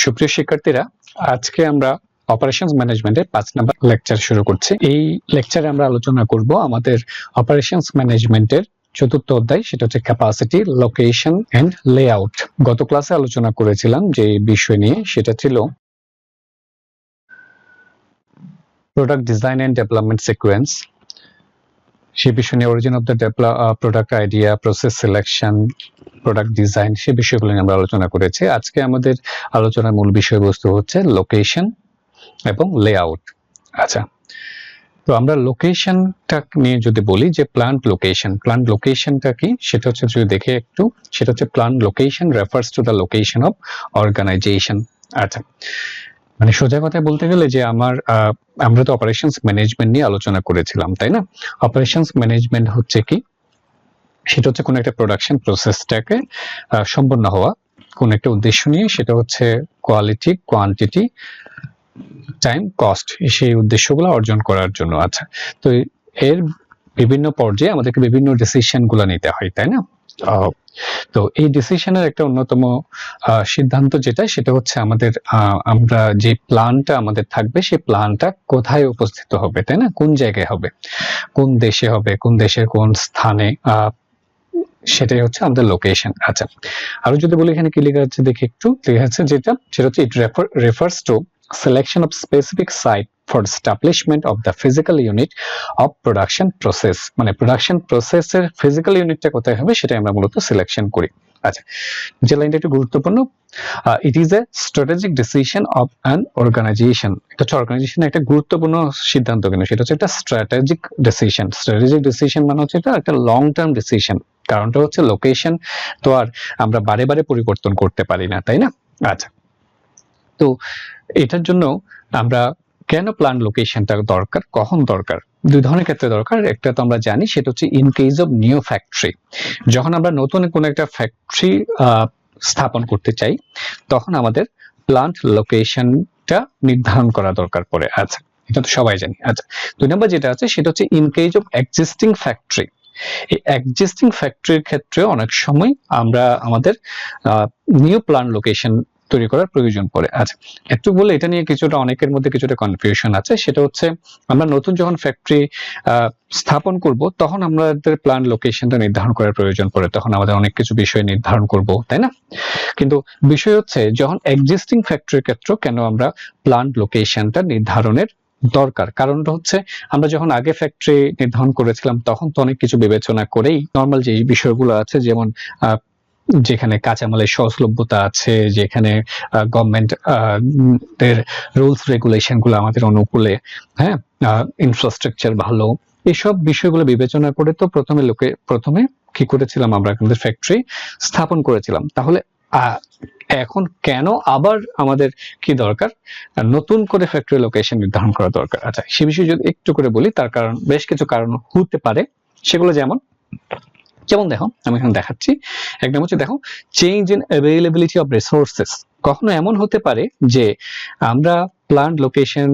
সুপ্রিয় শিক্ষার্থীরা, আজকে আমরা অপারেশনস ম্যানেজমেন্টের 5 নম্বর লেকচার শুরু করছি। এই লেকচারে আমরা আলোচনা করব আমাদের অপারেশনস ম্যানেজমেন্টের চতুর্থ অধ্যায়, সেটা হচ্ছে ক্যাপাসিটি, লোকেশন এন্ড লেআউট। গত ক্লাসে আলোচনা করেছিলাম যে বিষয় নিয়ে, সেটা ছিল product design and development sequence. সেই বিষয় নিয়ে origin of the product idea, process selection, product design, সেই বিষয়গুলো নিয়ে আমরা আলোচনা করেছি। আজকে আমাদের আলোচনার মূল বিষয়বস্তু হচ্ছে লোকেশন এবং লেআউট। আচ্ছা, তো আমরা লোকেশনটা নিয়ে যদি বলি যে প্ল্যান্ট লোকেশনটা কি, সেটা হচ্ছে যদি দেখে একটু, সেটা হচ্ছে plant location refers to the location of organization. আচ্ছা, মানে সোজা কথায় বলতে গেলে যে আমরা তো অপারেশনস ম্যানেজমেন্ট নিয়ে আলোচনা করেছিলাম, তাই না? অপারেশনস ম্যানেজমেন্ট হচ্ছে কি, সেটা হচ্ছে কোন একটা প্রোডাকশন প্রসেসটাকে সম্পন্ন হওয়া কোন একটা উদ্দেশ্য নিয়ে, সেটা হচ্ছে কোয়ালিটি, কোয়ান্টিটি, টাইম, কস্ট, সেই উদ্দেশ্যগুলো অর্জন করার জন্য। আচ্ছা, তো এর বিভিন্ন পর্যায়ে আমাদেরকে বিভিন্ন ডিসিশন গুলো নিতে হয়, তাই না? তো এই ডিসিশনের একটা অন্যতম সিদ্ধান্ত যেটা, সেটা হচ্ছে আমরা যে প্ল্যানটা আমাদের থাকবে, সেই প্ল্যানটা কোথায় উপস্থিত হবে, তাই না? কোন জায়গায় হবে, কোন দেশে হবে, কোন দেশের কোন স্থানে, সেটাই হচ্ছে আমাদের লোকেশন। আচ্ছা, আরো যদি বলি এখানে কি লেখা আছে দেখি একটু, লেখা আছে সেটা হচ্ছে it refers to selection of specific site for establishment of the physical unit of production process। মানে প্রোডাকশন প্রসেসের ফিজিক্যাল ইউনিটটা কোথায় হবে সেটা আমরা মূলত সিলেকশন করি। আচ্ছা, যে লাইনটা একটু গুরুত্বপূর্ণ, it is a strategic decision of an organization. এটা হচ্ছে অর্গানাইজেশনের একটা গুরুত্বপূর্ণ সিদ্ধান্ত, কিন্তু সেটা হচ্ছে একটা স্ট্র্যাটেজিক ডিসিশন মানে হচ্ছে এটা একটা লং টার্ম ডিসিশন। কারণটা হচ্ছে লোকেশন তো আর আমরা বারে বারে পরিবর্তন করতে পারি না, তাই না? আচ্ছা, তো এটার জন্য আমরা কেন প্ল্যান লোকেশনটা দরকার, কখন দরকার? দুই ধরনের ক্ষেত্রে দরকার। একটা তো আমরা জানি, সেটা হচ্ছে in case of new factory. যখন আমরা নতুন কোনো একটা ফ্যাক্টরি স্থাপন করতে চাই, তখন আমাদের প্ল্যান্ট লোকেশনটা নির্ধারণ করা দরকার পড়ে। আচ্ছা, এটা তো সবাই জানি। আচ্ছা, দুই নম্বর যেটা আছে সেটা হচ্ছে in case of existing factory. এই এক্সিস্টিং ফ্যাক্টরির ক্ষেত্রে অনেক সময় আমরা আমাদের নিউ প্ল্যান লোকেশন তৈরি করার প্রয়োজন পড়ে। আচ্ছা, একটু বলে এটা নিয়ে কিছুটা অনেকের মধ্যে কিছুটা কনফিউশন আছে। সেটা হচ্ছে আমরা নতুন যখন ফ্যাক্টরি স্থাপন করব, তখন আমাদের প্ল্যান লোকেশনটা নির্ধারণ করার প্রয়োজন পড়ে, তখন আমাদের অনেক কিছু বিষয় নির্ধারণ করব, তাই না? কিন্তু বিষয় হচ্ছে যখন এক্সিস্টিং ফ্যাক্টরির ক্ষেত্রে কেন আমরা প্ল্যান লোকেশনটা নির্ধারণের দরকার? কারণটা হচ্ছে আমরা যখন আগে ফ্যাক্টরি নির্ধারণ করেছিলাম, তখন তো অনেক কিছু বিবেচনা করেই নর্মাল যে বিষয়গুলো আছে, যেমন যেখানে কাঁচামালের সহজলভ্যতা আছে, যেখানে গভর্নমেন্ট এর রুলস রেগুলেশন গুলো আমাদের অনুকূলে, হ্যাঁ, ইনফ্রাস্ট্রাকচার ভালো, এইসব বিষয়গুলো বিবেচনা করে তো প্রথমে কি করেছিলাম, আমরা আমাদের ফ্যাক্টরি স্থাপন করেছিলাম। তাহলে এখন কেন আবার আমাদের কি দরকার, নতুন করে ফ্যাক্টরি লোকেশন নির্ধারণ করা দরকার? আচ্ছা, সে বিষয়ে যদি একটু করে বলি, তার কারণ বেশ কিছু কারণ হতে পারে। সেগুলো যেমন দেখো, আমি এখন দেখাচ্ছি। এক নম্বর হচ্ছে দেখো, change in availability of resources. কখনো এমন হতে পারে যে আমরা প্ল্যান্ট লোকেশন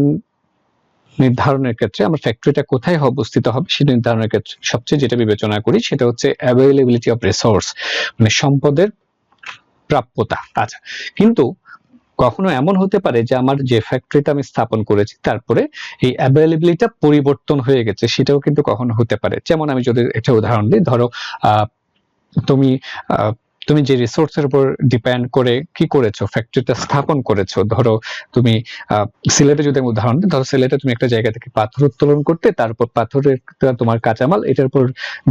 নির্ধারণের ক্ষেত্রে আমরা ফ্যাক্টরিটা কোথায় অবস্থিত হবে সেটা নির্ধারণের ক্ষেত্রে সবচেয়ে যেটা বিবেচনা করি, সেটা হচ্ছে অ্যাভেইলেবিলিটি অফ রিসোর্স, মানে সম্পদের প্রাপ্যতা। আচ্ছা, কিন্তু কখনো এমন হতে পারে যে আমার যে ফ্যাক্টরিটা আমি স্থাপন করেছি, তারপরে এই অ্যাভেইলেবিলিটিটা পরিবর্তন হয়ে গেছে, সেটাও কিন্তু কখনো হতে পারে। যেমন আমি যদি একটা উদাহরণ দিই, ধরো তুমি যে রিসোর্সের উপর ডিপেন্ড করে কি করেছো, ফ্যাক্টরিটা স্থাপন করেছো। ধরো তুমি সিলেটে যদি আমি উদাহরণ দিই, ধরো সিলেটে তুমি একটা জায়গা থেকে পাথর উত্তোলন করতে, তারপর পাথরের তোমার কাঁচামাল, এটার উপর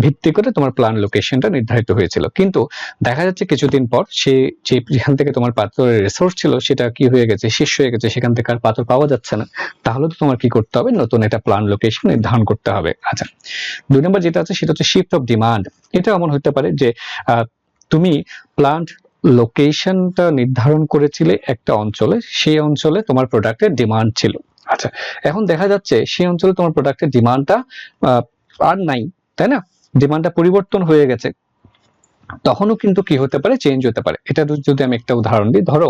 ভিত্তি করে তোমার প্ল্যান লোকেশনটা নির্ধারিত হয়েছিল। কিন্তু দেখা যাচ্ছে কিছুদিন পর যেখান থেকে তোমার পাথরের রিসোর্স ছিল, সেটা কি হয়ে গেছে, শেষ হয়ে গেছে, সেখান থেকে আর পাথর পাওয়া যাচ্ছে না। তাহলে তো তোমার কি করতে হবে, নতুন একটা প্ল্যান লোকেশন নির্ধারণ করতে হবে। আচ্ছা, দুই নম্বর যেটা আছে সেটা হচ্ছে শিফট অফ ডিমান্ড। এটা এমন হতে পারে যে তুমি প্ল্যান্ট লোকেশনটা নির্ধারণ করেছিলে একটা অঞ্চলে, সেই অঞ্চলে তোমার প্রোডাক্টের ডিমান্ড ছিল। আচ্ছা, এখন দেখা যাচ্ছে সেই অঞ্চলে তোমার প্রোডাক্টের ডিমান্ডটা আর নাই, তাই না? ডিমান্ডটা পরিবর্তন হয়ে গেছে, তখনও কিন্তু কি হতে পারে, চেঞ্জ হতে পারে। এটা যদি আমি একটা উদাহরণ দিই, ধরো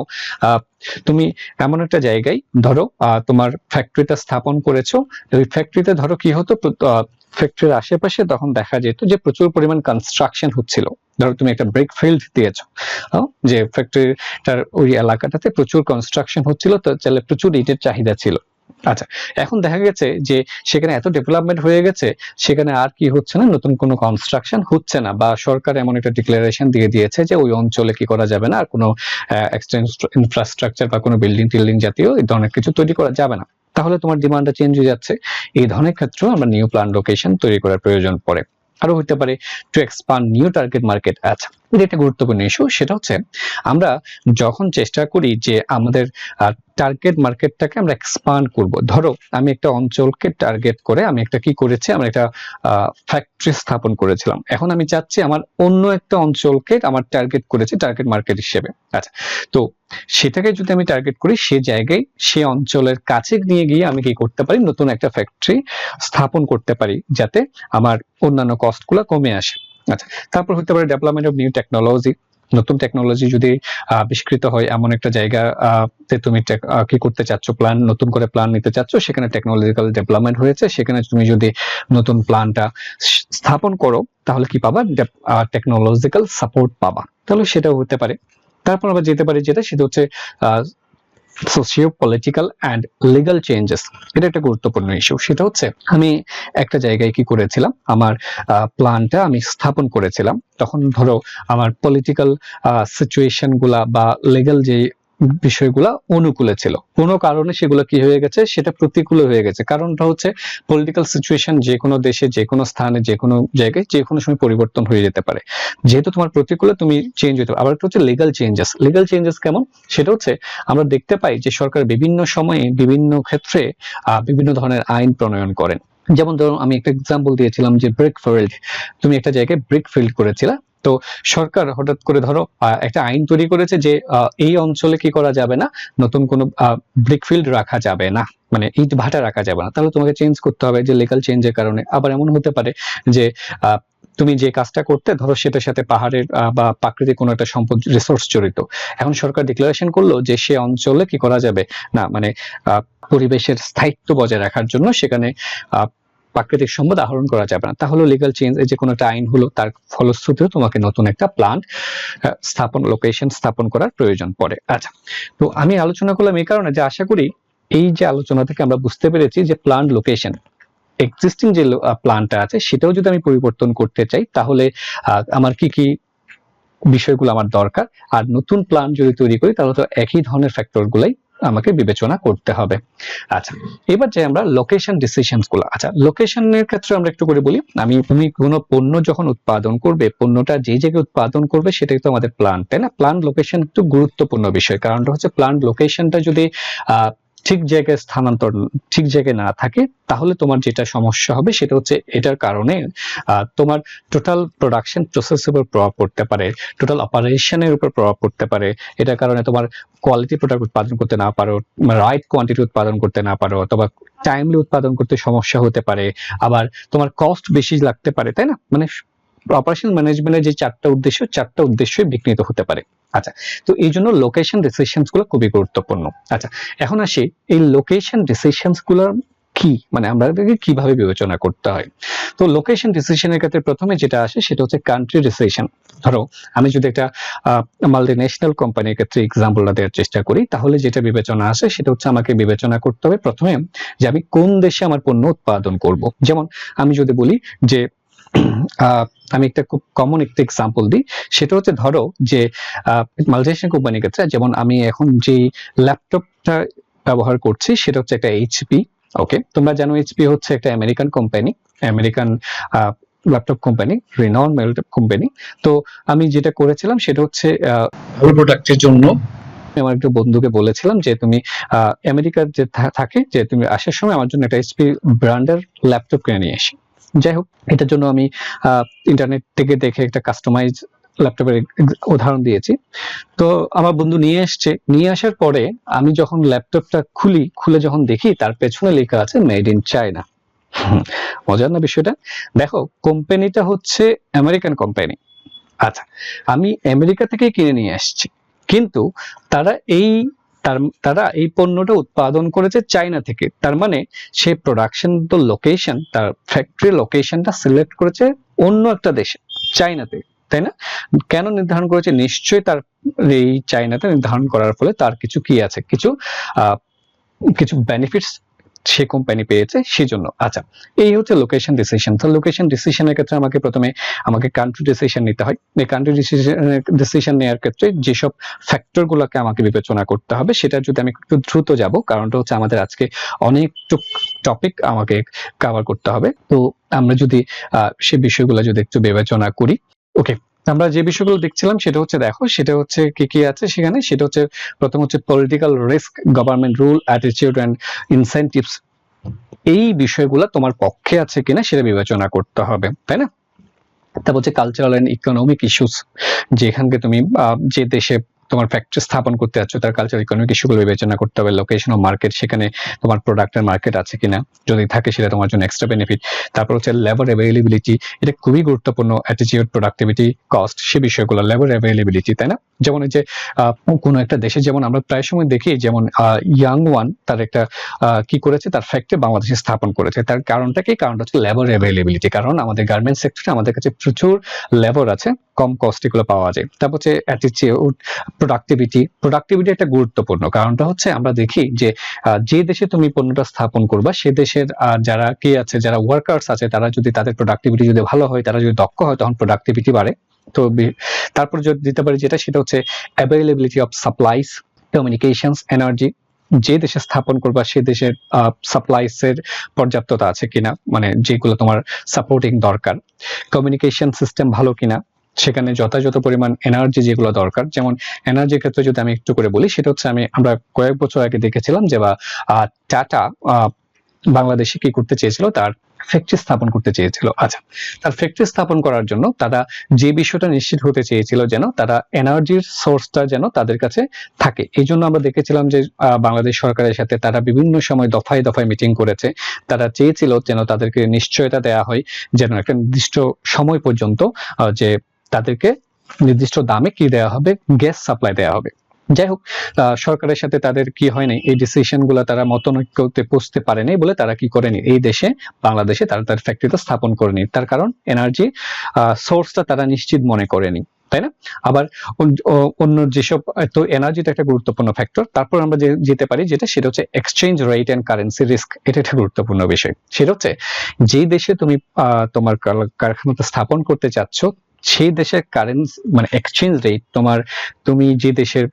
তুমি এমন একটা জায়গায়, ধরো তোমার ফ্যাক্টরিটা স্থাপন করেছো, ওই ফ্যাক্টরিতে ধরো কি হতো, ফ্যাক্টরির আশেপাশে তখন দেখা যেত যে প্রচুর পরিমাণ কনস্ট্রাকশন হচ্ছিল। ধরো তুমি একটা ব্রিক ফিল্ড দিয়েছো, যে ফ্যাক্টরিটার ওই এলাকাটাতে প্রচুর কনস্ট্রাকশন হচ্ছিল, তো চাইলে প্রচুর ইটের চাহিদা ছিল। আচ্ছা, এখন দেখা গেছে যে সেখানে এত ডেভেলপমেন্ট হয়ে গেছে, সেখানে আর কি হচ্ছে না, নতুন কোনো কনস্ট্রাকশন হচ্ছে না, বা সরকার এমন একটা ডিক্লারেশন দিয়ে দিয়েছে যে ওই অঞ্চলে কি করা যাবে না, আর কোনো ইনফ্রাস্ট্রাকচার বা কোনো বিল্ডিং টিল্ডিং জাতীয় এই ধরনের কিছু তৈরি করা যাবে না। তাহলে তোমার ডিমান্ডটা চেঞ্জ হয়ে যাচ্ছে। এই ধরনের ক্ষেত্রেও আমরা নিউ প্ল্যান লোকেশন তৈরি করার প্রয়োজন পড়ে। আরো হতে পারে two expand new target market. আচ্ছা, এটা একটা গুরুত্বপূর্ণ ইস্যু। সেটা হচ্ছে আমরা যখন চেষ্টা করি যে আমাদের টার্গেট মার্কেটটাকে আমরা এক্সপান্ড করব। ধরো আমি একটা অঞ্চলকে টার্গেট করে আমি একটা কি করেছি, আমরা একটা ফ্যাক্টরি স্থাপন করেছিলাম। এখন আমি চাচ্ছি আমার অন্য একটা অঞ্চলকে আমার টার্গেট করেছি টার্গেট মার্কেট হিসেবে। আচ্ছা, তো সেটাকে যদি আমি টার্গেট করি, সে জায়গায় সে অঞ্চলের কাছে নিয়ে গিয়ে আমি কি করতে পারি, নতুন একটা ফ্যাক্টরি স্থাপন করতে পারি, যাতে আমার অন্যান্য কস্টগুলো কমে আসে। আচ্ছা, তারপর হতে পারে ডেভেলপমেন্ট অফ নিউ টেকনোলজি। নতুন টেকনোলজি যদি আবিষ্কৃত হয় এমন একটা জায়গা তে তুমি কি করতে চাচ্ছ, নতুন করে প্ল্যান নিতে চাচ্ছ, সেখানে টেকনোলজিক্যাল ডেভেলপমেন্ট হয়েছে, সেখানে তুমি যদি নতুন প্ল্যানটা স্থাপন করো, তাহলে কি পাবা, টেকনোলজিক্যাল সাপোর্ট পাবা। তাহলে সেটাও হতে পারে। তারপর আবার যেতে পারে সেটা হচ্ছে socio political and legal changes. এটা একটা গুরুত্বপূর্ণ ইস্যু। সেটা হচ্ছে আমি একটা জায়গায় কি করেছিলাম, আমার প্ল্যানটা আমি স্থাপন করেছিলাম, তখন ধরো আমার পলিটিক্যাল সিচুয়েশন গুলা বা লিগাল যে বিষয়গুলা অনুকূলে ছিল, কোনো কারণে সেগুলো কি হয়ে গেছে, সেটা প্রতিকূলে হয়ে গেছে। কারণটা হচ্ছে পলিটিক্যাল সিচুয়েশন যে কোনো দেশে, যে কোনো স্থানে, যে কোনো জায়গায়, যে কোনো সময় পরিবর্তন হয়ে যেতে পারে। যেহেতু তোমার প্রতিকূলে, তুমি চেঞ্জ হতে পারো। আবার একটা হচ্ছে লিগাল চেঞ্জেস। লিগাল চেঞ্জেস কেমন, সেটা হচ্ছে আমরা দেখতে পাই যে সরকার বিভিন্ন সময়ে বিভিন্ন ক্ষেত্রে বিভিন্ন ধরনের আইন প্রণয়ন করেন। যেমন ধরো আমি একটা এক্সাম্পল দিয়েছিলাম যে ব্রিক ফিল্ড, তুমি একটা জায়গায় ব্রিক ফিল্ড করেছিলা, তো সরকার হঠাৎ করে ধরো একটা আইন তৈরি করেছে যে এই অঞ্চলে কি করা যাবে না, নতুন কোনো ব্রিক ফিল্ড রাখা যাবে না, মানে ইট ভাটা রাখা যাবে না। তাহলে তোমাকে চেঞ্জ করতে হবে, যে লিগাল চেঞ্জের কারণে। আবার এমন হতে পারে যে তুমি যে কাজটা করতে, ধরো সেটার সাথে পাহাড়ের বা প্রাকৃতিক কোনো একটা সম্পদ রিসোর্স জড়িত। এখন সরকার ডিক্লারেশন করলো যে সে অঞ্চলে কি করা যাবে না, মানে পরিবেশের স্থায়িত্ব বজায় রাখার জন্য সেখানে প্রাকৃতিক সম্পদ আহরণ করা যাবে না। তাহলে লিগাল চেঞ্জ, এই যে কোনো একটা আইন হলো, তার ফলশ্রুতিতে তোমাকে নতুন একটা প্ল্যান্ট লোকেশন স্থাপন করার প্রয়োজন পড়ে। আচ্ছা, তো আমি আলোচনা করলাম এই কারণে যে আশা করি এই যে আলোচনা থেকে আমরা বুঝতে পেরেছি যে প্ল্যান্ট লোকেশন, এক্সিস্টিং যে প্ল্যানটা আছে সেটাও যদি আমি পরিবর্তন করতে চাই, তাহলে আমার কি কি বিষয়গুলো আমার দরকার, আর নতুন প্ল্যান যদি তৈরি করি তাহলে তো একই ধরনের ফ্যাক্টর গুলাই আমাকে বিবেচনা করতে হবে। আচ্ছা, এবার যে আমরা লোকেশন ডিসিশনস গুলো, আচ্ছা লোকেশনের ক্ষেত্রে আমরা একটু করে বলি। তুমি কোনো পণ্য যখন উৎপাদন করবে, পণ্যটা যে জায়গায় উৎপাদন করবে সেটাই তো আমাদের প্ল্যান, তাই না? প্ল্যান লোকেশন একটু গুরুত্বপূর্ণ বিষয়। কারণটা হচ্ছে প্ল্যান লোকেশনটা যদি ঠিক জায়গায় স্থানান্তর ঠিক জায়গায় না থাকে, তাহলে তোমার যেটা সমস্যা হবে সেটা হচ্ছে এটার কারণে তোমার টোটাল প্রোডাকশন প্রসেসের উপর প্রভাব পড়তে পারে, টোটাল অপারেশনের উপর প্রভাব পড়তে পারে। এটার কারণে তোমার কোয়ালিটি প্রোডাক্ট উৎপাদন করতে না পারো, রাইট কোয়ান্টিটি উৎপাদন করতে না পারো, অথবা টাইমলি উৎপাদন করতে সমস্যা হতে পারে, আবার তোমার কস্ট বেশি লাগতে পারে, তাই না? মানে অপারেশন ম্যানেজমেন্টের যে চারটা উদ্দেশ্যই বিঘ্নিত হতে পারে। আচ্ছা, তো এই জন্য লোকেশন ডিসিশনস গুলো খুবই গুরুত্বপূর্ণ। আচ্ছা, এখন আসি এই লোকেশন ডিসিশনস গুলোর কি, মানে আমরা কিভাবে বিবেচনা করতে হয়। তো লোকেশন ডিসিশনের ক্ষেত্রে প্রথমে যেটা আসে সেটা হচ্ছে কান্ট্রি ডিসিশন। ধরো আমি যদি একটা মাল্টিন্যাশনাল কোম্পানির ক্ষেত্রে এক্সাম্পলটা দেওয়ার চেষ্টা করি, তাহলে যেটা বিবেচনা আসে সেটা হচ্ছে আমাকে বিবেচনা করতে হবে প্রথমে যে আমি কোন দেশে আমার পণ্য উৎপাদন করব। যেমন আমি যদি বলি যে আমি একটা খুব কমন একটা এক্সাম্পল দিই, সেটা হচ্ছে ধরো যে মাল্টিন্যাশনাল কোম্পানির ক্ষেত্রে, যেমন আমি এখন যে ল্যাপটপটা ব্যবহার করছি সেটা হচ্ছে একটা এইচপি। ওকে, তোমরা জানো এইচপি হচ্ছে একটা American company, American laptop company, renowned laptop company. তো আমি যেটা করেছিলাম সেটা হচ্ছে ভালো প্রোডাক্টের জন্য আমার একটা বন্ধুকে বলেছিলাম যে তুমি আমেরিকার যে থাকে, যে তুমি আসার সময় আমার জন্য একটা এইচপি ব্র্যান্ডের ল্যাপটপ কিনে নিয়ে আসি। যাই হোক, এটার জন্য আমি ইন্টারনেট থেকে দেখে একটা কাস্টমাইজ ল্যাপটপের উদাহরণ দিয়েছি। তো আমার বন্ধু নিয়ে এসছে, নিয়ে আসার পরে আমি যখন ল্যাপটপটা খুলে যখন দেখি, তার পেছনে লেখা আছে মেড ইন চায়না। মজার না বিষয়টা? দেখো, কোম্পানিটা হচ্ছে আমেরিকান কোম্পানি। আচ্ছা, আমি আমেরিকা থেকে কিনে নিয়ে আসছি, কিন্তু তারা এই পণ্যটা উৎপাদন করেছে চায়না থেকে। তার মানে সে প্রোডাকশন লোকেশন, তার ফ্যাক্টরি লোকেশনটা সিলেক্ট করেছে অন্য একটা দেশে, চায়নাতে। তাই না? কেন নির্ধারণ করেছে? নিশ্চয়ই তার এই চাহিদাটা নির্ধারণ করার ফলে তার কিছু কি আছে, কিছু বেনিফিটস সে কোম্পানি পেয়েছে সেজন্য। আচ্ছা, এই হচ্ছে লোকেশন ডিসিশন। তো লোকেশন ডিসিশনের ক্ষেত্রে আমাকে প্রথমে কান্ট্রি ডিসিশন নিতে হয়। এই কান্ট্রি ডিসিশন নেওয়ার ক্ষেত্রে যেসব ফ্যাক্টর গুলোকে আমাকে বিবেচনা করতে হবে, সেটা যদি আমি একটু দ্রুত যাব, কারণটা হচ্ছে আমাদের আজকে অনেক টপিক আমাকে কভার করতে হবে। তো আমরা যদি সেই বিষয়গুলো যদি একটু বিবেচনা করি, ওকে, আমরা যে বিষয়গুলো দেখছিলাম সেটা হচ্ছে, দেখো সেটা হচ্ছে কি কি আছে সেখানে। সেটা হচ্ছে প্রথম হচ্ছে political risk, government rule, attitude and incentives. এই বিষয়গুলো তোমার পক্ষে আছে কিনা সেটা বিবেচনা করতে হবে, তাই না? তারপর হচ্ছে কালচারাল এন্ড ইকোনমিক ইস্যুস, যেখানকে তুমি যে দেশে তোমার ফ্যাক্টরি স্থাপন করতে যাচ্ছ তার কালচার ইকোনমিক ইস্যুগুলো বিবেচনা করতে হবে। লোকেশন ও মার্কেট, সেখানে তোমার প্রোডাক্টের মার্কেট আছে কিনা, যদি থাকে সেটা তোমার জন্য এক্সট্রা বেনিফিট। তারপর হচ্ছে লেবার অ্যাভেইলেবিলিটি, এটা খুবই গুরুত্বপূর্ণ। অ্যাটিটিউড, প্রোডাক্টিভিটি, কস্ট, সে বিষয়গুলো। লেবার অ্যাভেইলেবিলিটি, তাই না? যেমন এই যে কোনো একটা দেশে যেমন আমরা প্রায় সময় দেখি, যেমন ইয়াং ওয়ান তার একটা কি করেছে, তার ফ্যাক্টরি বাংলাদেশে স্থাপন করেছে। তার কারণটা কি? কারণটা হচ্ছে লেবার অ্যাভেইলেবিলিটি। কারণ আমাদের গার্মেন্টস সেক্টরে আমাদের কাছে প্রচুর লেবার আছে, কম কস্টে এগুলো পাওয়া যায়। তারপর হচ্ছে অ্যাটিটিউড, প্রোডাক্টিভিটি একটা গুরুত্বপূর্ণ। কারণটা হচ্ছে আমরা দেখি যে যে দেশে তুমি পণ্যটা স্থাপন করবা সে দেশের যারা কি আছে, যারা ওয়ার্কার্স আছে, তারা যদি তাদের প্রোডাক্টিভিটি যদি ভালো হয়, তারা যদি দক্ষ হয়, তখন প্রোডাক্টিভিটি বাড়ে। তো তারপর যদি দিতে পারি যেটা, সেটা হচ্ছে availability of supplies, communications, energy. যে দেশে স্থাপন করবা সে দেশের সাপ্লাইস এর পর্যাপ্ততা আছে কিনা, মানে যেগুলো তোমার সাপোর্টিং দরকার। কমিউনিকেশন সিস্টেম ভালো কিনা, সেখানে যথাযথ পরিমাণ এনার্জি যেগুলো দরকার। যেমন এনার্জির ক্ষেত্রে যদি আমি একটু করে বলি, সেটা হচ্ছে আমরা কয়েক বছর আগে দেখেছিলাম যে টাটা বাংলাদেশে কি করতে চেয়েছিল, তার ফ্যাক্টরি স্থাপন করতে চেয়েছিল। আচ্ছা, তার ফ্যাক্টরি স্থাপন করার জন্য তারা যে বিষয়টা নিশ্চিত হতে চেয়েছিল, যেন তারা এনার্জির সোর্সটা যেন তাদের কাছে থাকে। এই জন্য আমরা দেখেছিলাম যে বাংলাদেশ সরকারের সাথে তারা বিভিন্ন সময় দফায় দফায় মিটিং করেছে। তারা চেয়েছিল যেন তাদেরকে নিশ্চয়তা দেওয়া হয়, যেন একটা নির্দিষ্ট সময় পর্যন্ত যে তাদেরকে নির্দিষ্ট দামে কি দেওয়া হবে, গ্যাস সাপ্লাই দেওয়া হবে। যাই হোক, সরকারের সাথে তাদের কি হয়নি, এই ডিসিশন গুলো তারা মতনৈক্যতে পৌঁছতে পারেনি বলে তারা কি করেনি, এই দেশে বাংলাদেশে তারা তার ফ্যাক্টরিটা স্থাপন করেনি। তার কারণ এনার্জি সোর্সটা তারা নিশ্চিত মনে করেনি, তাই না? আবার অন্য যেসব, তো এনার্জিটা একটা গুরুত্বপূর্ণ ফ্যাক্টর। তারপর আমরা যেতে পারি সেটা হচ্ছে exchange rate and currency risk. এটা একটা গুরুত্বপূর্ণ বিষয়। সেটা হচ্ছে যে দেশে তুমি তোমার কারখানাটা স্থাপন করতে চাচ্ছ, সেই দেশের কারেন্সি মানে এক্সচেঞ্জ রেট, তুমি যে দেশের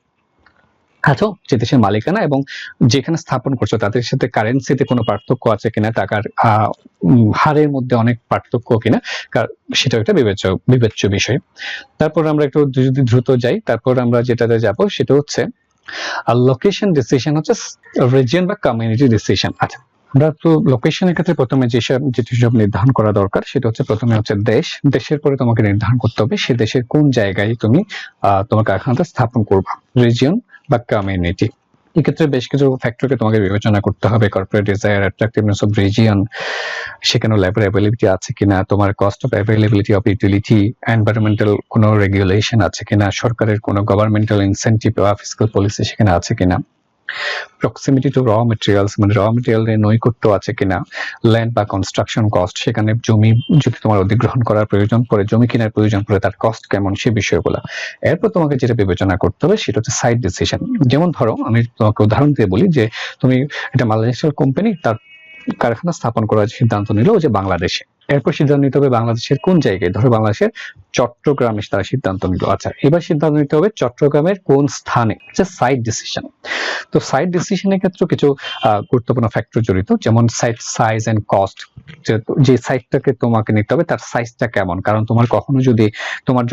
আছো, যে দেশের মালিকানা এবং যেখানে স্থাপন করছো তাদের সাথে কারেন্সিতে কোনো পার্থক্য আছে কিনা, টাকার হারের মধ্যে অনেক পার্থক্য কিনা, সেটা একটা বিবেচ্য বিষয়। তারপর আমরা একটু যদি দ্রুত যাই, তারপর আমরা যেটাতে যাব সেটা হচ্ছে লোকেশন ডিসিশন, হচ্ছে রিজিয়ন বা কমিউনিটি ডিসিশন। আচ্ছা, আমরা তো লোকেশনের ক্ষেত্রে প্রথমে যেসব নির্ধারণ করা দরকার, সেটা হচ্ছে প্রথমে হচ্ছে দেশের পরে তোমাকে নির্ধারণ করতে হবে সে দেশের কোন জায়গায় তুমি তোমার কারখানাটা স্থাপন করবা। রিজিয়ন বা কমিউনিটি, এক্ষেত্রে বেশ কিছু ফ্যাক্টরকে তোমাকে বিবেচনা করতে হবে। Corporate desire, attractiveness of region, সেখানে লেবার অ্যাভেইলেবিলিটি আছে কিনা, তোমার cost of availability of utility, environmental কোনো রেগুলেশন আছে কিনা, সরকারের কোনো গভর্নমেন্টাল ইনসেন্টিভ বা ফিসক্যাল পলিসি সেখানে আছে কিনা, প্রক্সিমিটি টু র মেটেরিয়ালস, মানে র মেটেরিয়ালের নৈকট্য আছে কিনা, ল্যান্ড বা কনস্ট্রাকশন কস্ট, সেখানে জমি যদি তোমার অধিগ্রহণ করার প্রয়োজন পড়ে, জমি কেনার প্রয়োজন পড়ে, তার কস্ট কেমন, সে বিষয়গুলো। এরপর তোমাকে যেটা বিবেচনা করতে হবে সেটা হচ্ছে সাইট ডিসিশন। যেমন ধরো, আমি তোমাকে উদাহরণ দিয়ে বলি যে তুমি এটা মালয়েশিয়ার কোম্পানি, তার কারখানা স্থাপন করার সিদ্ধান্ত নিল যে বাংলাদেশে। এরপর সিদ্ধান্ত নিতে হবে বাংলাদেশের কোন জায়গায়, ধরো বাংলাদেশের চট্টগ্রামে তারা সিদ্ধান্ত নিল। আচ্ছা, এবার সিদ্ধান্ত নিতে হবে চট্টগ্রামের কোন স্থানে, সাইট ডিসিশন। তো সাইট ডিসিশনের ক্ষেত্রে কিছু গুরুত্বপূর্ণ ফ্যাক্টর জড়িত, যেমন সাইট সাইজ এন্ড কস্ট। যে সাইটটাকে তোমাকে নিতে হবে তার সাইজটা কেমন, কারণ তোমার কখনো যদি তোমার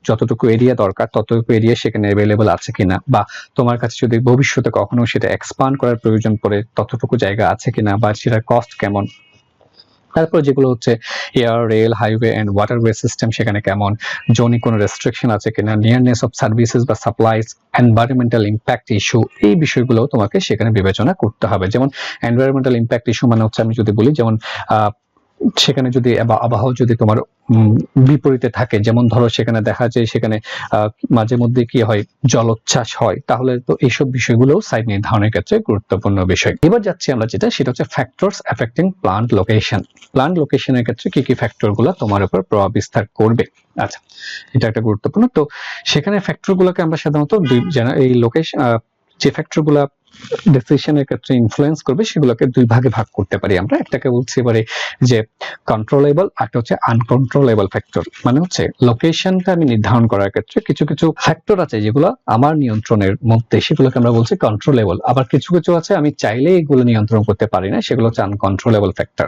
যতটুকু এরিয়া দরকার ততটুকু এরিয়া সেখানে অ্যাভেলেবল আছে কিনা, বা তোমার কাছে যদি ভবিষ্যতে কখনো সেটা এক্সপান্ড করার প্রয়োজন পড়ে ততটুকু জায়গা আছে কিনা, বা সেটার কস্ট কেমন। তারপর যেগুলো হচ্ছে air, rail, highway and waterway system, সেখানে কেমন, জোনে কোনো রেস্ট্রিকশন আছে কিনা, নিয়ারনেস অফ সার্ভিসেস বা সাপ্লাইজ, এনভায়রনমেন্টাল ইম্প্যাক্ট ইস্যু, এই বিষয়গুলো তোমাকে সেখানে বিবেচনা করতে হবে। যেমন এনভায়রনমেন্টাল ইম্প্যাক্ট ইস্যু মানে হচ্ছে, আমি যদি বলি যেমন সেখানে যদি আবহাওয়া যদি তোমার বিপরীতে থাকে, যেমন ধরো সেখানে দেখা যায় সেখানে মাঝে মধ্যে কি হয়, জলোচ্ছ্বাস হয়, তাহলে তো এইসব বিষয়গুলো সাইট নির্ধারণের ক্ষেত্রে গুরুত্বপূর্ণ বিষয়। এবার যাচ্ছি আমরা সেটা হচ্ছে factors affecting plant location. Plant লোকেশনের ক্ষেত্রে কি কি ফ্যাক্টর গুলো তোমার উপর প্রভাব বিস্তার করবে। আচ্ছা, এটা একটা গুরুত্বপূর্ণ। তো সেখানে ফ্যাক্টর গুলোকে আমরা সাধারণত এই লোকেশন, যে ফ্যাক্টর গুলা ডিসিশনের ক্ষেত্রে ইনফ্লুয়েন্স করবে সেগুলোকে দুই ভাগে ভাগ করতে পারি আমরা। একটাকে বলছি এবারে যে কন্ট্রোলেবল, একটা হচ্ছে আনকন্ট্রোলেবল ফ্যাক্টর। মানে হচ্ছে লোকেশনটা আমি নির্ধারণ করার ক্ষেত্রে কিছু কিছু ফ্যাক্টর আছে যেগুলো আমার নিয়ন্ত্রণের মধ্যে, সেগুলোকে আমরা বলছি কন্ট্রোলেবল। আবার কিছু কিছু আছে আমি চাইলে এগুলো নিয়ন্ত্রণ করতে পারি না, সেগুলো হচ্ছে আনকন্ট্রোলেবল ফ্যাক্টর।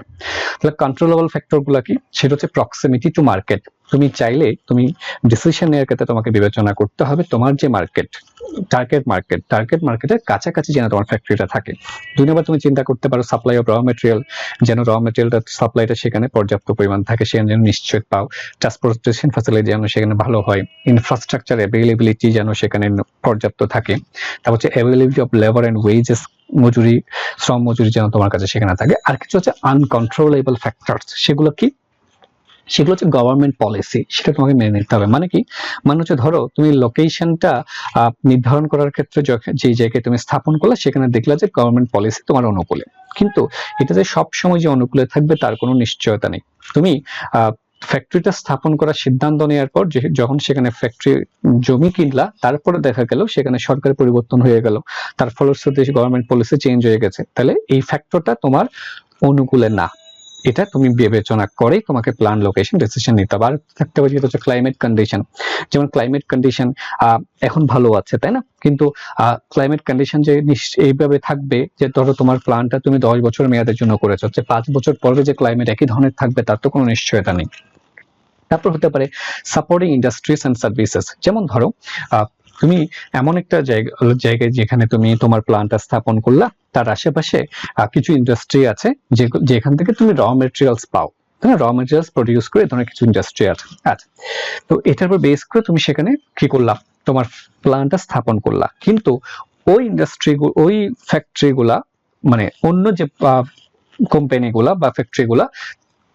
তাহলে কন্ট্রোলেবল ফ্যাক্টর গুলা কি? সেটা হচ্ছে প্রক্সিমিটি টু মার্কেট। তুমি চাইলে তুমি ডিসিশন নেওয়ার ক্ষেত্রে তোমাকে বিবেচনা করতে হবে তোমার যে মার্কেট, টার্গেট মার্কেটের কাছাকাছি যেন তোমার ফ্যাক্টরিটা থাকে। দুই নম্বর তুমি চিন্তা করতে পারো সাপ্লাই অফ র মেটেরিয়াল, যেন র মেটেরিয়ালটা সাপ্লাইটা সেখানে পর্যাপ্ত পরিমাণ থাকে, সেখানে যেন নিশ্চয় পাও। ট্রান্সপোর্টেশন ফ্যাসিলিটি যেন সেখানে ভালো হয়। ইনফ্রাস্ট্রাকচার অ্যাভেলেবিলিটি যেন সেখানে পর্যাপ্ত থাকে। তারপর হচ্ছে availability of labour and wages, শ্রম মজুরি যেন তোমার কাছে সেখানে থাকে। আর কিছু হচ্ছে আনকন্ট্রোলেবল ফ্যাক্টরস, সেগুলো কি? সেগুলো হচ্ছে গভর্নমেন্ট পলিসি, সেটা তোমাকে মেনে নিতে হবে। মানে কি? মানে হচ্ছে ধরো তুমি লোকেশনটা নির্ধারণ করার ক্ষেত্রে যে জায়গায় তুমি স্থাপন করলে সেখানে দেখলে যে গভর্নমেন্ট পলিসি তোমার অনুকূলে, কিন্তু এটা যে সব সময় যে অনুকূলে থাকবে তার কোনো নিশ্চয়তা নেই। তুমি ফ্যাক্টরিটা স্থাপন করার সিদ্ধান্ত নেওয়ার পর যখন সেখানে ফ্যাক্টরি জমি কিনলা, তারপরে দেখা গেল সেখানে সরকার পরিবর্তন হয়ে গেল, তার ফলশ্রুতিতে গভর্নমেন্ট পলিসি চেঞ্জ হয়ে গেছে, তাহলে এই ফ্যাক্টরটা তোমার অনুকূলে না। এটা তুমি বিবেচনা করেই তোমাকে প্ল্যান লোকেশন ডিসিশন নিতে হবে। আর থাকতে পারে যেটা হচ্ছে ক্লাইমেট কন্ডিশন। যেমন ক্লাইমেট কন্ডিশন এখন ভালো আছে, তাই না? কিন্তু ক্লাইমেট কন্ডিশন যে এইভাবে থাকবে যে ধরো তোমার প্ল্যানটা তুমি 10 বছরের মেয়াদের জন্য করেছো, যে 5 বছর পরে যে ক্লাইমেট একই ধরনের থাকবে তার তো কোনো নিশ্চয়তা নেই। তারপর হতে পারে সাপোর্টিং ইন্ডাস্ট্রিজ এন্ড সার্ভিসেস। যেমন ধরো তুমি এমন একটা জায়গায় যেখানে তুমি তোমার প্ল্যান্টটা স্থাপন করলা, তার আশেপাশে কিছু ইন্ডাস্ট্রি আছে যেখান থেকে তুমি র মেটেরিয়ালস পাও, তাই না? র মেটেরিয়ালস প্রডিউস করে এই ধরনের কিছু ইন্ডাস্ট্রি আছে। আচ্ছা, তো এটার উপর বেস করে তুমি সেখানে কি করলা, তোমার প্ল্যান্টটা স্থাপন করলা, কিন্তু ওই ওই ফ্যাক্টরিগুলা, মানে অন্য যে কোম্পানিগুলা বা ফ্যাক্টরিগুলা,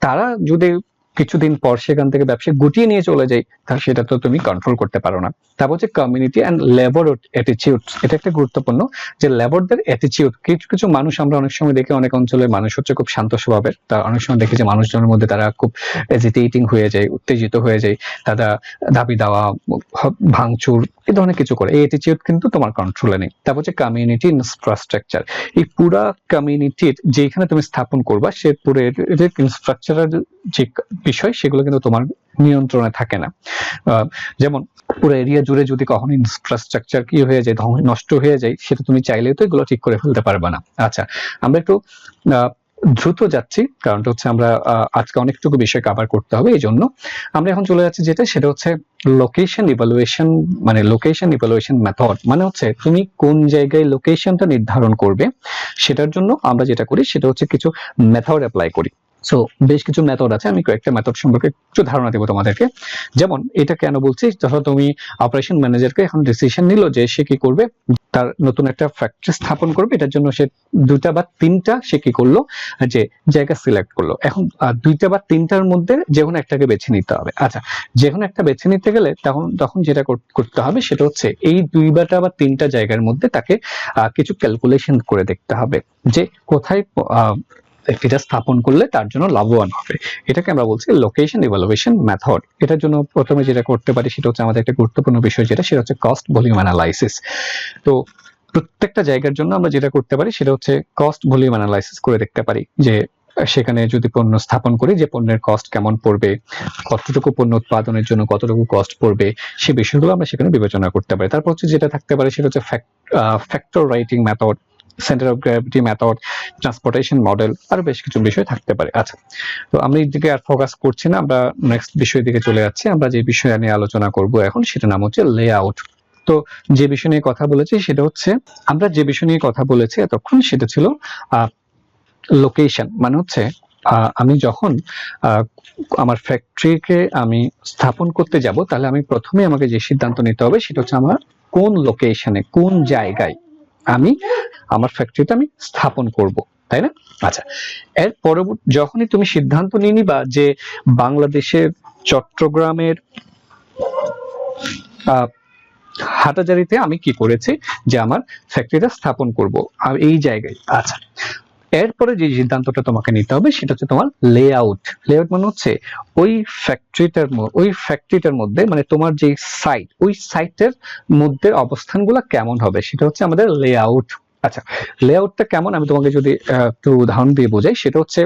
তারা যদি কিছুদিন পর সেখান থেকে ব্যবসা গুটিয়ে নিয়ে চলে যায়, তাহলে সেটা তো তুমি কন্ট্রোল করতে পারো না। তারপর হচ্ছে কমিউনিটি অ্যান্ড লেবার অ্যাটিটিউড। এটা একটা গুরুত্বপূর্ণ, যে লেবারদের অ্যাটিটিউড। কিছু কিছু মানুষ আমরা অনেক সময় দেখি, অনেক অঞ্চলের মানুষ হচ্ছে খুব শান্ত স্বভাবের, তা অনেক সময় দেখি যে মানুষজনের মধ্যে তারা খুব এজিটেটিং হয়ে যায়, উত্তেজিত হয়ে যায়, তারা দাবি দেওয়া, ভাঙচুর, এই ধরনের কিছু করে। এই অ্যাটিটিউড কিন্তু তোমার কন্ট্রোলে নেই। তারপর হচ্ছে কমিউনিটি ইনফ্রাস্ট্রাকচার। এই পুরা কমিউনিটির যেখানে তুমি স্থাপন করবা সে পুরো ইনফ্রাস্ট্রাকচারের যে বিষয়, সেগুলো কিন্তু তোমার নিয়ন্ত্রণে থাকে না। যেমন পুরো এরিয়া জুড়ে যদি কখনো ইনফ্রাস্ট্রাকচার কি হয়ে যায়, নষ্ট হয়ে যায়, সেটা তুমি চাইলেও তো এগুলো ঠিক করে ফেলতে পারবে না। আচ্ছা, আমরা একটু দ্রুত যাচ্ছি, কারণটা হচ্ছে আমরা আজকে অনেকটুকু বিষয় কভার করতে হবে, এই জন্য আমরা এখন চলে যাচ্ছি সেটা হচ্ছে লোকেশন ইভালুয়েশন। মানে লোকেশন ইভালুয়েশন মেথড মানে হচ্ছে তুমি কোন জায়গায় লোকেশনটা নির্ধারণ করবে, সেটার জন্য আমরা যেটা করি সেটা হচ্ছে কিছু মেথড অ্যাপ্লাই করি। সো বেশ কিছু মেথড আছে, আমি কয়েকটা মেথড সম্পর্কে একটু ধারণা দেবো তোমাদেরকে। যেমন এটা কেন বলছি, ধরো তুমি অপারেশন ম্যানেজারকে এখন ডিসিশন নিল যে সে কি করবে, তার নতুন একটা ফ্যাক্টরি স্থাপন করবে, এটার জন্য সে 2টা বা 3টা সে কি করলো, যে জায়গা সিলেক্ট করলো। এখন 2টা বা 3টার মধ্যে যে কোনো একটাকে বেছে নিতে হবে। আচ্ছা, যে কোনো একটা বেছে নিতে গেলে তখন যেটা করতে হবে সেটা হচ্ছে এই 2টা বা 3টা জায়গার মধ্যে তাকে কিছু ক্যালকুলেশন করে দেখতে হবে যে কোথায় এটা স্থাপন করলে তার জন্য লাভবান হবে। এটাকে আমরা বলছি লোকেশন ইভালুয়েশন মেথড। এটার জন্য প্রথমে যেটা করতে পারি সেটা হচ্ছে আমাদের একটা গুরুত্বপূর্ণ বিষয়, সেটা হচ্ছে কস্ট ভলিউম অ্যানালাইসিস। তো প্রত্যেকটা জায়গার জন্য আমরা যেটা করতে পারি সেটা হচ্ছে কস্ট ভলিউম অ্যানালাইসিস করে দেখতে পারি যে সেখানে যদি পণ্য স্থাপন করি যে পণ্যের কস্ট কেমন পড়বে, কতটুকু পণ্য উৎপাদনের জন্য কতটুকু কস্ট পড়বে, সেই বিষয়গুলো আমরা সেখানে বিবেচনা করতে পারি। তারপর হচ্ছে যেটা থাকতে পারে সেটা হচ্ছে factor writing method, centre of gravity method, transportation model, আরো বেশ কিছু বিষয় থাকতে পারে। আচ্ছা, তো আমরা এই দিকে আর ফোকাস করছি না, আমরা নেক্সট বিষয়ের দিকে চলে যাচ্ছি। আমরা যে বিষয় নিয়ে আলোচনা করব এখন সেটা নাম হচ্ছে লেআউট। তো যে বিষয় নিয়ে কথা বলেছি সেটা হচ্ছে, আমরা যে বিষয় নিয়ে কথা বলেছি এতক্ষণ সেটা ছিল লোকেশন। মানে হচ্ছে আমি যখন আমার ফ্যাক্টরিকে আমি স্থাপন করতে যাব, তাহলে আমি প্রথমে আমাকে যে সিদ্ধান্ত নিতে হবে সেটা হচ্ছে আমার কোন লোকেশনে, কোন জায়গায় আমি আমার ফ্যাক্টরিটা আমি স্থাপন করব। তাই না? আচ্ছা, এর পরবর্তী যখনই তুমি সিদ্ধান্ত নিয়ে নিবা যে বাংলাদেশের চট্টগ্রামের হাটাজারিতে আমি কি করেছি যে আমার ফ্যাক্টরিটা স্থাপন করব আর এই জায়গায়। আচ্ছা, এরপরে যে সিদ্ধান্তটা তোমাকে নিতে হবে সেটা হচ্ছে তোমার লেআউট। লেআউট মানে হচ্ছে ওই ফ্যাক্টরিটার মধ্যে মানে তোমার যে সাইট, ওই সাইটের মধ্যে অবস্থানগুলো কেমন হবে সেটা হচ্ছে আমাদের লেআউট। আচ্ছা, লেআউটটা কেমন আমি তোমাকে যদি একটু উদাহরণ দিয়ে বোঝাই, সেটা হচ্ছে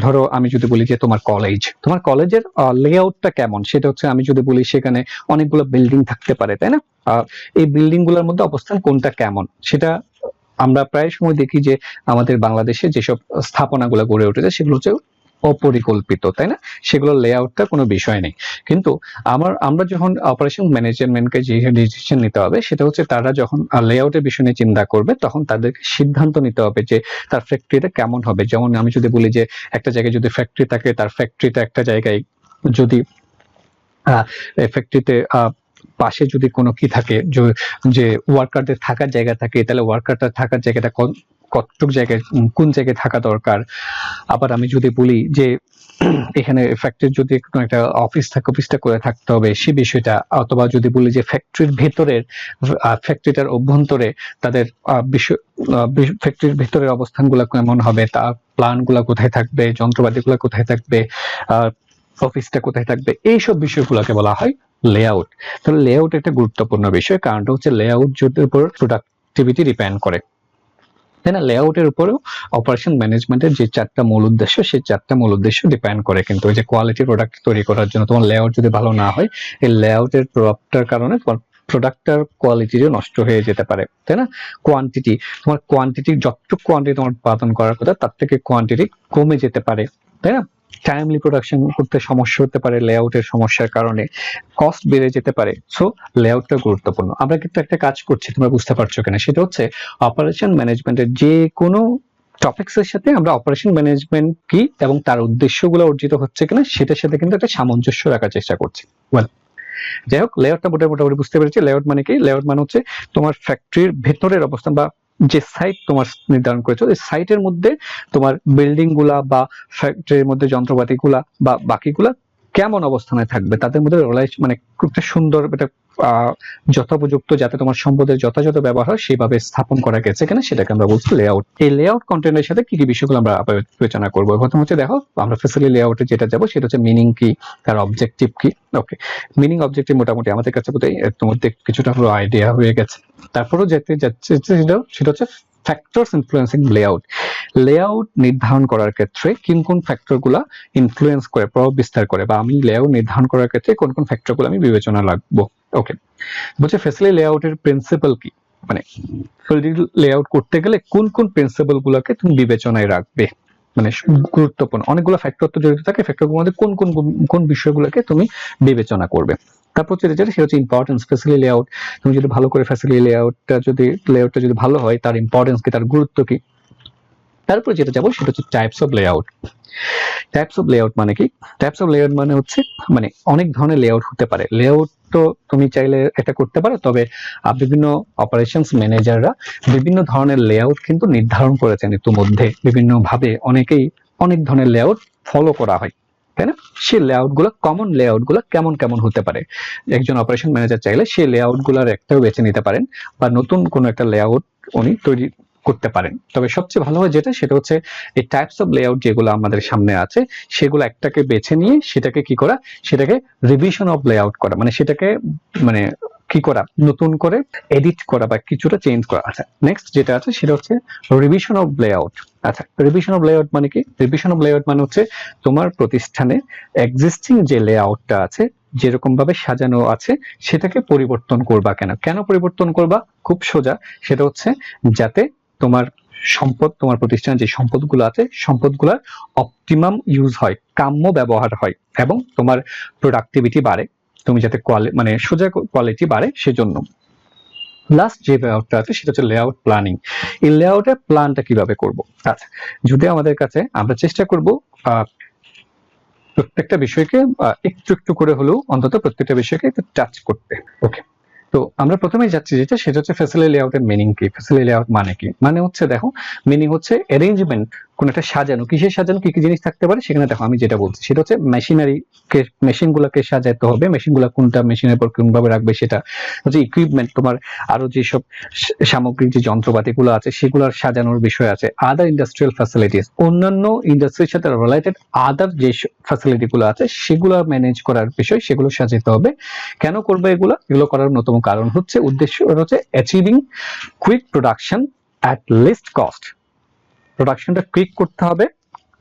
ধরো আমি যদি বলি যে তোমার কলেজের লেআউটটা কেমন, সেটা হচ্ছে আমি যদি বলি সেখানে অনেকগুলো বিল্ডিং থাকতে পারে, তাই না? এই বিল্ডিং গুলোর মধ্যে অবস্থান কোনটা কেমন সেটা আমরা প্রায় সময় দেখি যে আমাদের বাংলাদেশে যেসব স্থাপনাগুলো গড়ে উঠেছে সেগুলো হচ্ছে অপরিকল্পিত, তাই না? সেগুলোর লেআউটটা কোনো বিষয় নেই। কিন্তু আমরা যখন অপারেশন ম্যানেজমেন্টকে যে ডিসিশন নিতে হবে সেটা হচ্ছে তারা যখন লেআউটের বিষয় নিয়ে চিন্তা করবে তখন তাদেরকে সিদ্ধান্ত নিতে হবে যে তার ফ্যাক্টরিটা কেমন হবে। যেমন আমি যদি বলি যে একটা জায়গায় যদি ফ্যাক্টরি থাকে, তার ফ্যাক্টরিটা একটা জায়গায় যদি ফ্যাক্টরিতে পাশে যদি কোনো কি থাকে যে ওয়ার্কারদের থাকার জায়গা থাকে, তাহলে ওয়ার্কারটা থাকার জায়গাটা কতটুক জায়গায় কোন জায়গায় থাকা দরকার। আবার আমি যদি বলি যে এখানে ফ্যাক্টরির যদি কোনো একটা অফিস থাকে, অফিসটা করে থাকতে হবে সে বিষয়টা, অথবা যদি বলি যে ফ্যাক্টরির ভেতরের ফ্যাক্টরিটার অভ্যন্তরে তাদের ফ্যাক্টরির ভেতরের অবস্থানগুলো কেমন হবে, তার প্ল্যানগুলো কোথায় থাকবে, যন্ত্রপাতিগুলো কোথায় থাকবে, অফিসটা কোথায় থাকবে, এইসব বিষয়গুলোকে বলা হয় লেআউট। তাহলে লেআউট একটা গুরুত্বপূর্ণ বিষয়, কারণটা হচ্ছে লেআউট যদি উপর প্রোডাক্টিভিটি ডিপেন্ড করে, তাই না? লেআউটের উপরেও অপারেশন ম্যানেজমেন্টের যে চারটা মূল উদ্দেশ্য, সেই চারটা মূল উদ্দেশ্য ডিপেন্ড করে। কিন্তু ওই যে কোয়ালিটি প্রোডাক্ট তৈরি করার জন্য তোমার লেআউট যদি ভালো না হয়, এই লেআউটের প্রভাবটার কারণে প্রোডাক্টটার কোয়ালিটিও নষ্ট হয়ে যেতে পারে, তাই না? কোয়ান্টিটি যতটুকু কোয়ান্টিটি তোমার উৎপাদন করার কথা তার থেকে কোয়ান্টিটি কমে যেতে পারে, তাই না? টাইমলি প্রোডাকশন করতে সমস্যা হতে পারে লেআউটের সমস্যার কারণে, কস্ট বেড়ে যেতে পারে। সো লেআউটটা গুরুত্বপূর্ণ। আমরা কিন্তু একটা কাজ করছি, তোমরা বুঝতে পারছো কিনা, সেটা হচ্ছে অপারেশন ম্যানেজমেন্টের যে কোনো টপিকস এর সাথে আমরা অপারেশন ম্যানেজমেন্ট কি এবং তার উদ্দেশ্যগুলো অর্জিত হচ্ছে কিনা সেটার সাথে কিন্তু একটা সামঞ্জস্য রাখার চেষ্টা করছি। যাই হোক, লেআউটটা মোটামুটি বুঝতে পেরেছি। লেআউট মানে কি? লেআউট মানে হচ্ছে তোমার ফ্যাক্টরির ভেতরের অবস্থান বা যে সাইট তোমার নির্ধারণ করেছো, এই সাইটের মধ্যে তোমার বিল্ডিং গুলা বা ফ্যাক্টরির মধ্যে যন্ত্রপাতি গুলা বা বাকিগুলা কেমন অবস্থানে থাকবে, তাদের মধ্যে মানে খুব সুন্দর একটা যথোপযুক্ত যাতে তোমার সম্পদের যথাযথ ব্যবহার হয় সেভাবে স্থাপন করা গেছে কিনা সেটাকে আমরা বলছি লেআউট। এই লেআউট কন্টেন্টের সাথে কি কি বিষয়গুলো আমরা বিবেচনা করবো। প্রথম হচ্ছে দেখো, আমরা ফ্যাসিলিটি লেআউটে যেটা যাবো সেটা হচ্ছে মিনিং কি, তার অবজেক্টিভ কি। ওকে, মিনিং অবজেক্টিভ মোটামুটি আমাদের কাছে বোধহয় এর মধ্যে কিছুটা হলো আইডিয়া হয়ে গেছে। তারপরেও যেতে যাচ্ছে সেটা হচ্ছে ফ্যাক্টরস ইনফ্লুয়েন্সিং লেআউট। লেআউট নির্ধারণ করার ক্ষেত্রে কোন ফ্যাক্টর গুলা ইনফ্লুয়েন্স করে, প্রভাব বিস্তার করে, বা আমি লেআউট নির্ধারণ করার ক্ষেত্রে কোন কোন ফ্যাক্টর গুলো আমি বিবেচনা রাখবো। ওকে, বলছে ফ্যাসিলিটি লেআউটের প্রিন্সিপাল কি, মানে ফ্যাসিলিটি লেআউট করতে গেলে কোন কোন প্রিন্সিপাল গুলোকে তুমি বিবেচনায় রাখবে, মানে গুরুত্বপূর্ণ অনেকগুলো ফ্যাক্টর তো জড়িত থাকে, ফ্যাক্টরগুলোর মধ্যে কোন কোন কোন বিষয়গুলোকে তুমি বিবেচনা করবে। তারপর যেটা সেটা হচ্ছে ইম্পর্টেন্স। ফ্যাসিলিটি লেআউট তুমি যদি ভালো করে ফ্যাসিলিটি লেআউটটা যদি ভালো হয়, তার ইম্পর্টেন্স কি, তার গুরুত্ব কি। তারপর যেটা যাবো সেটা হচ্ছে types of layout. Types of layout মানে কি? টাইপস অফ লেআউট মানে হচ্ছে মানে অনেক ধরনের লেআউট হতে পারে। লেআউট তো তুমি চাইলে এটা করতে পারো, তবে বিভিন্ন অপারেশনস ম্যানেজাররা বিভিন্ন ধরনের লেআউট কিন্তু নির্ধারণ করেছেন ইতিমধ্যে, বিভিন্ন ভাবে অনেকেই অনেক ধরনের লেআউট ফলো করা হয়, তাই না? সেই লেআউট গুলো, কমন লেআউট গুলো কেমন কেমন হতে পারে, একজন অপারেশন ম্যানেজার চাইলে সেই লেআউট গুলার একটাও বেছে নিতে পারেন, বা নতুন কোন একটা লেআউট উনি তৈরি করতে পারেন। তবে সবচেয়ে ভালো হয় যেটা, সেটা হচ্ছে এই টাইপস অফ লেআউট যেগুলো আমাদের সামনে আছে সেগুলো একটাকে বেছে নিয়ে সেটাকে কি করা, সেটাকে রিভিশন অফ লেআউট করা, মানে সেটাকে মানে কি করা, নতুন করে এডিট করা বা কিছুটা চেঞ্জ করা। আচ্ছা, নেক্সট যেটা আছে সেটা হচ্ছে রিভিশন অফ লেআউট। আচ্ছা, রিভিশন অফ লেআউট মানে কি? রিভিশন অফ লেআউট মানে হচ্ছে তোমার প্রতিষ্ঠানে এক্সিস্টিং যে লেআউটটা আছে, যেরকম ভাবে সাজানো আছে, সেটাকে পরিবর্তন করবা। কেন পরিবর্তন করবা? খুব সোজা, সেটা হচ্ছে যাতে তোমার তোমার প্রতিষ্ঠানে যে সম্পদগুলো আছে, সম্পদগুলোর অপটিমাম ইউজ হয়, কাম্য ব্যবহার হয়, এবং তোমার প্রোডাক্টিভিটি বাড়ে, তুমি যাতে মানে সোজা কোয়ালিটি বাড়ে সেজন্য। লাস্ট যে লেআউটটা আছে সেটা হচ্ছে লেআউট প্ল্যানিং। এই লেআউটের প্ল্যানটা কিভাবে করব। আচ্ছা, যদি আমাদের কাছে আমরা চেষ্টা করব প্রত্যেকটা বিষয়কে একটু একটু করে হলেও অন্তত প্রত্যেকটা বিষয়কে একটু টাচ করতে। ওকে, তো আমরা প্রথমেই যাচ্ছি যেটা, সেটা হচ্ছে ফ্যাসিলিটি লেআউটের মিনিং কি। ফ্যাসিলিটি লেআউট মানে কি? মানে হচ্ছে দেখো, মিনিং হচ্ছে অ্যারেঞ্জমেন্ট, কোন একটা সাজানো, কিসের সাজানো, কি কি জিনিস থাকতে পারে সেখানে। দেখো আমি যেটা বলছি সেটা হচ্ছে মেশিনারি কে, মেশিনগুলোকে সাজাতে হবে, মেশিনগুলো কোনটা মেশিনের পর কোনভাবে রাখবে, সেটা হচ্ছে ইকুইপমেন্ট, তোমার আরো যেসব সামগ্রিক যে যন্ত্রপাতিগুলো আছে সেগুলোর সাজানোর বিষয় আছে। আদার ইন্ডাস্ট্রিয়াল ফ্যাসিলিটিস, অন্যান্য ইন্ডাস্ট্রির সাথে রিলেটেড আদার যে ফ্যাসিলিটি গুলো আছে সেগুলো ম্যানেজ করার বিষয়, সেগুলো সাজাতে হবে। কেন করবে এগুলো? এগুলো করার অন্যতম কারণ হচ্ছে, উদ্দেশ্য হচ্ছে achieving quick production at least cost. প্রোডাকশনটা কুইক করতে হবে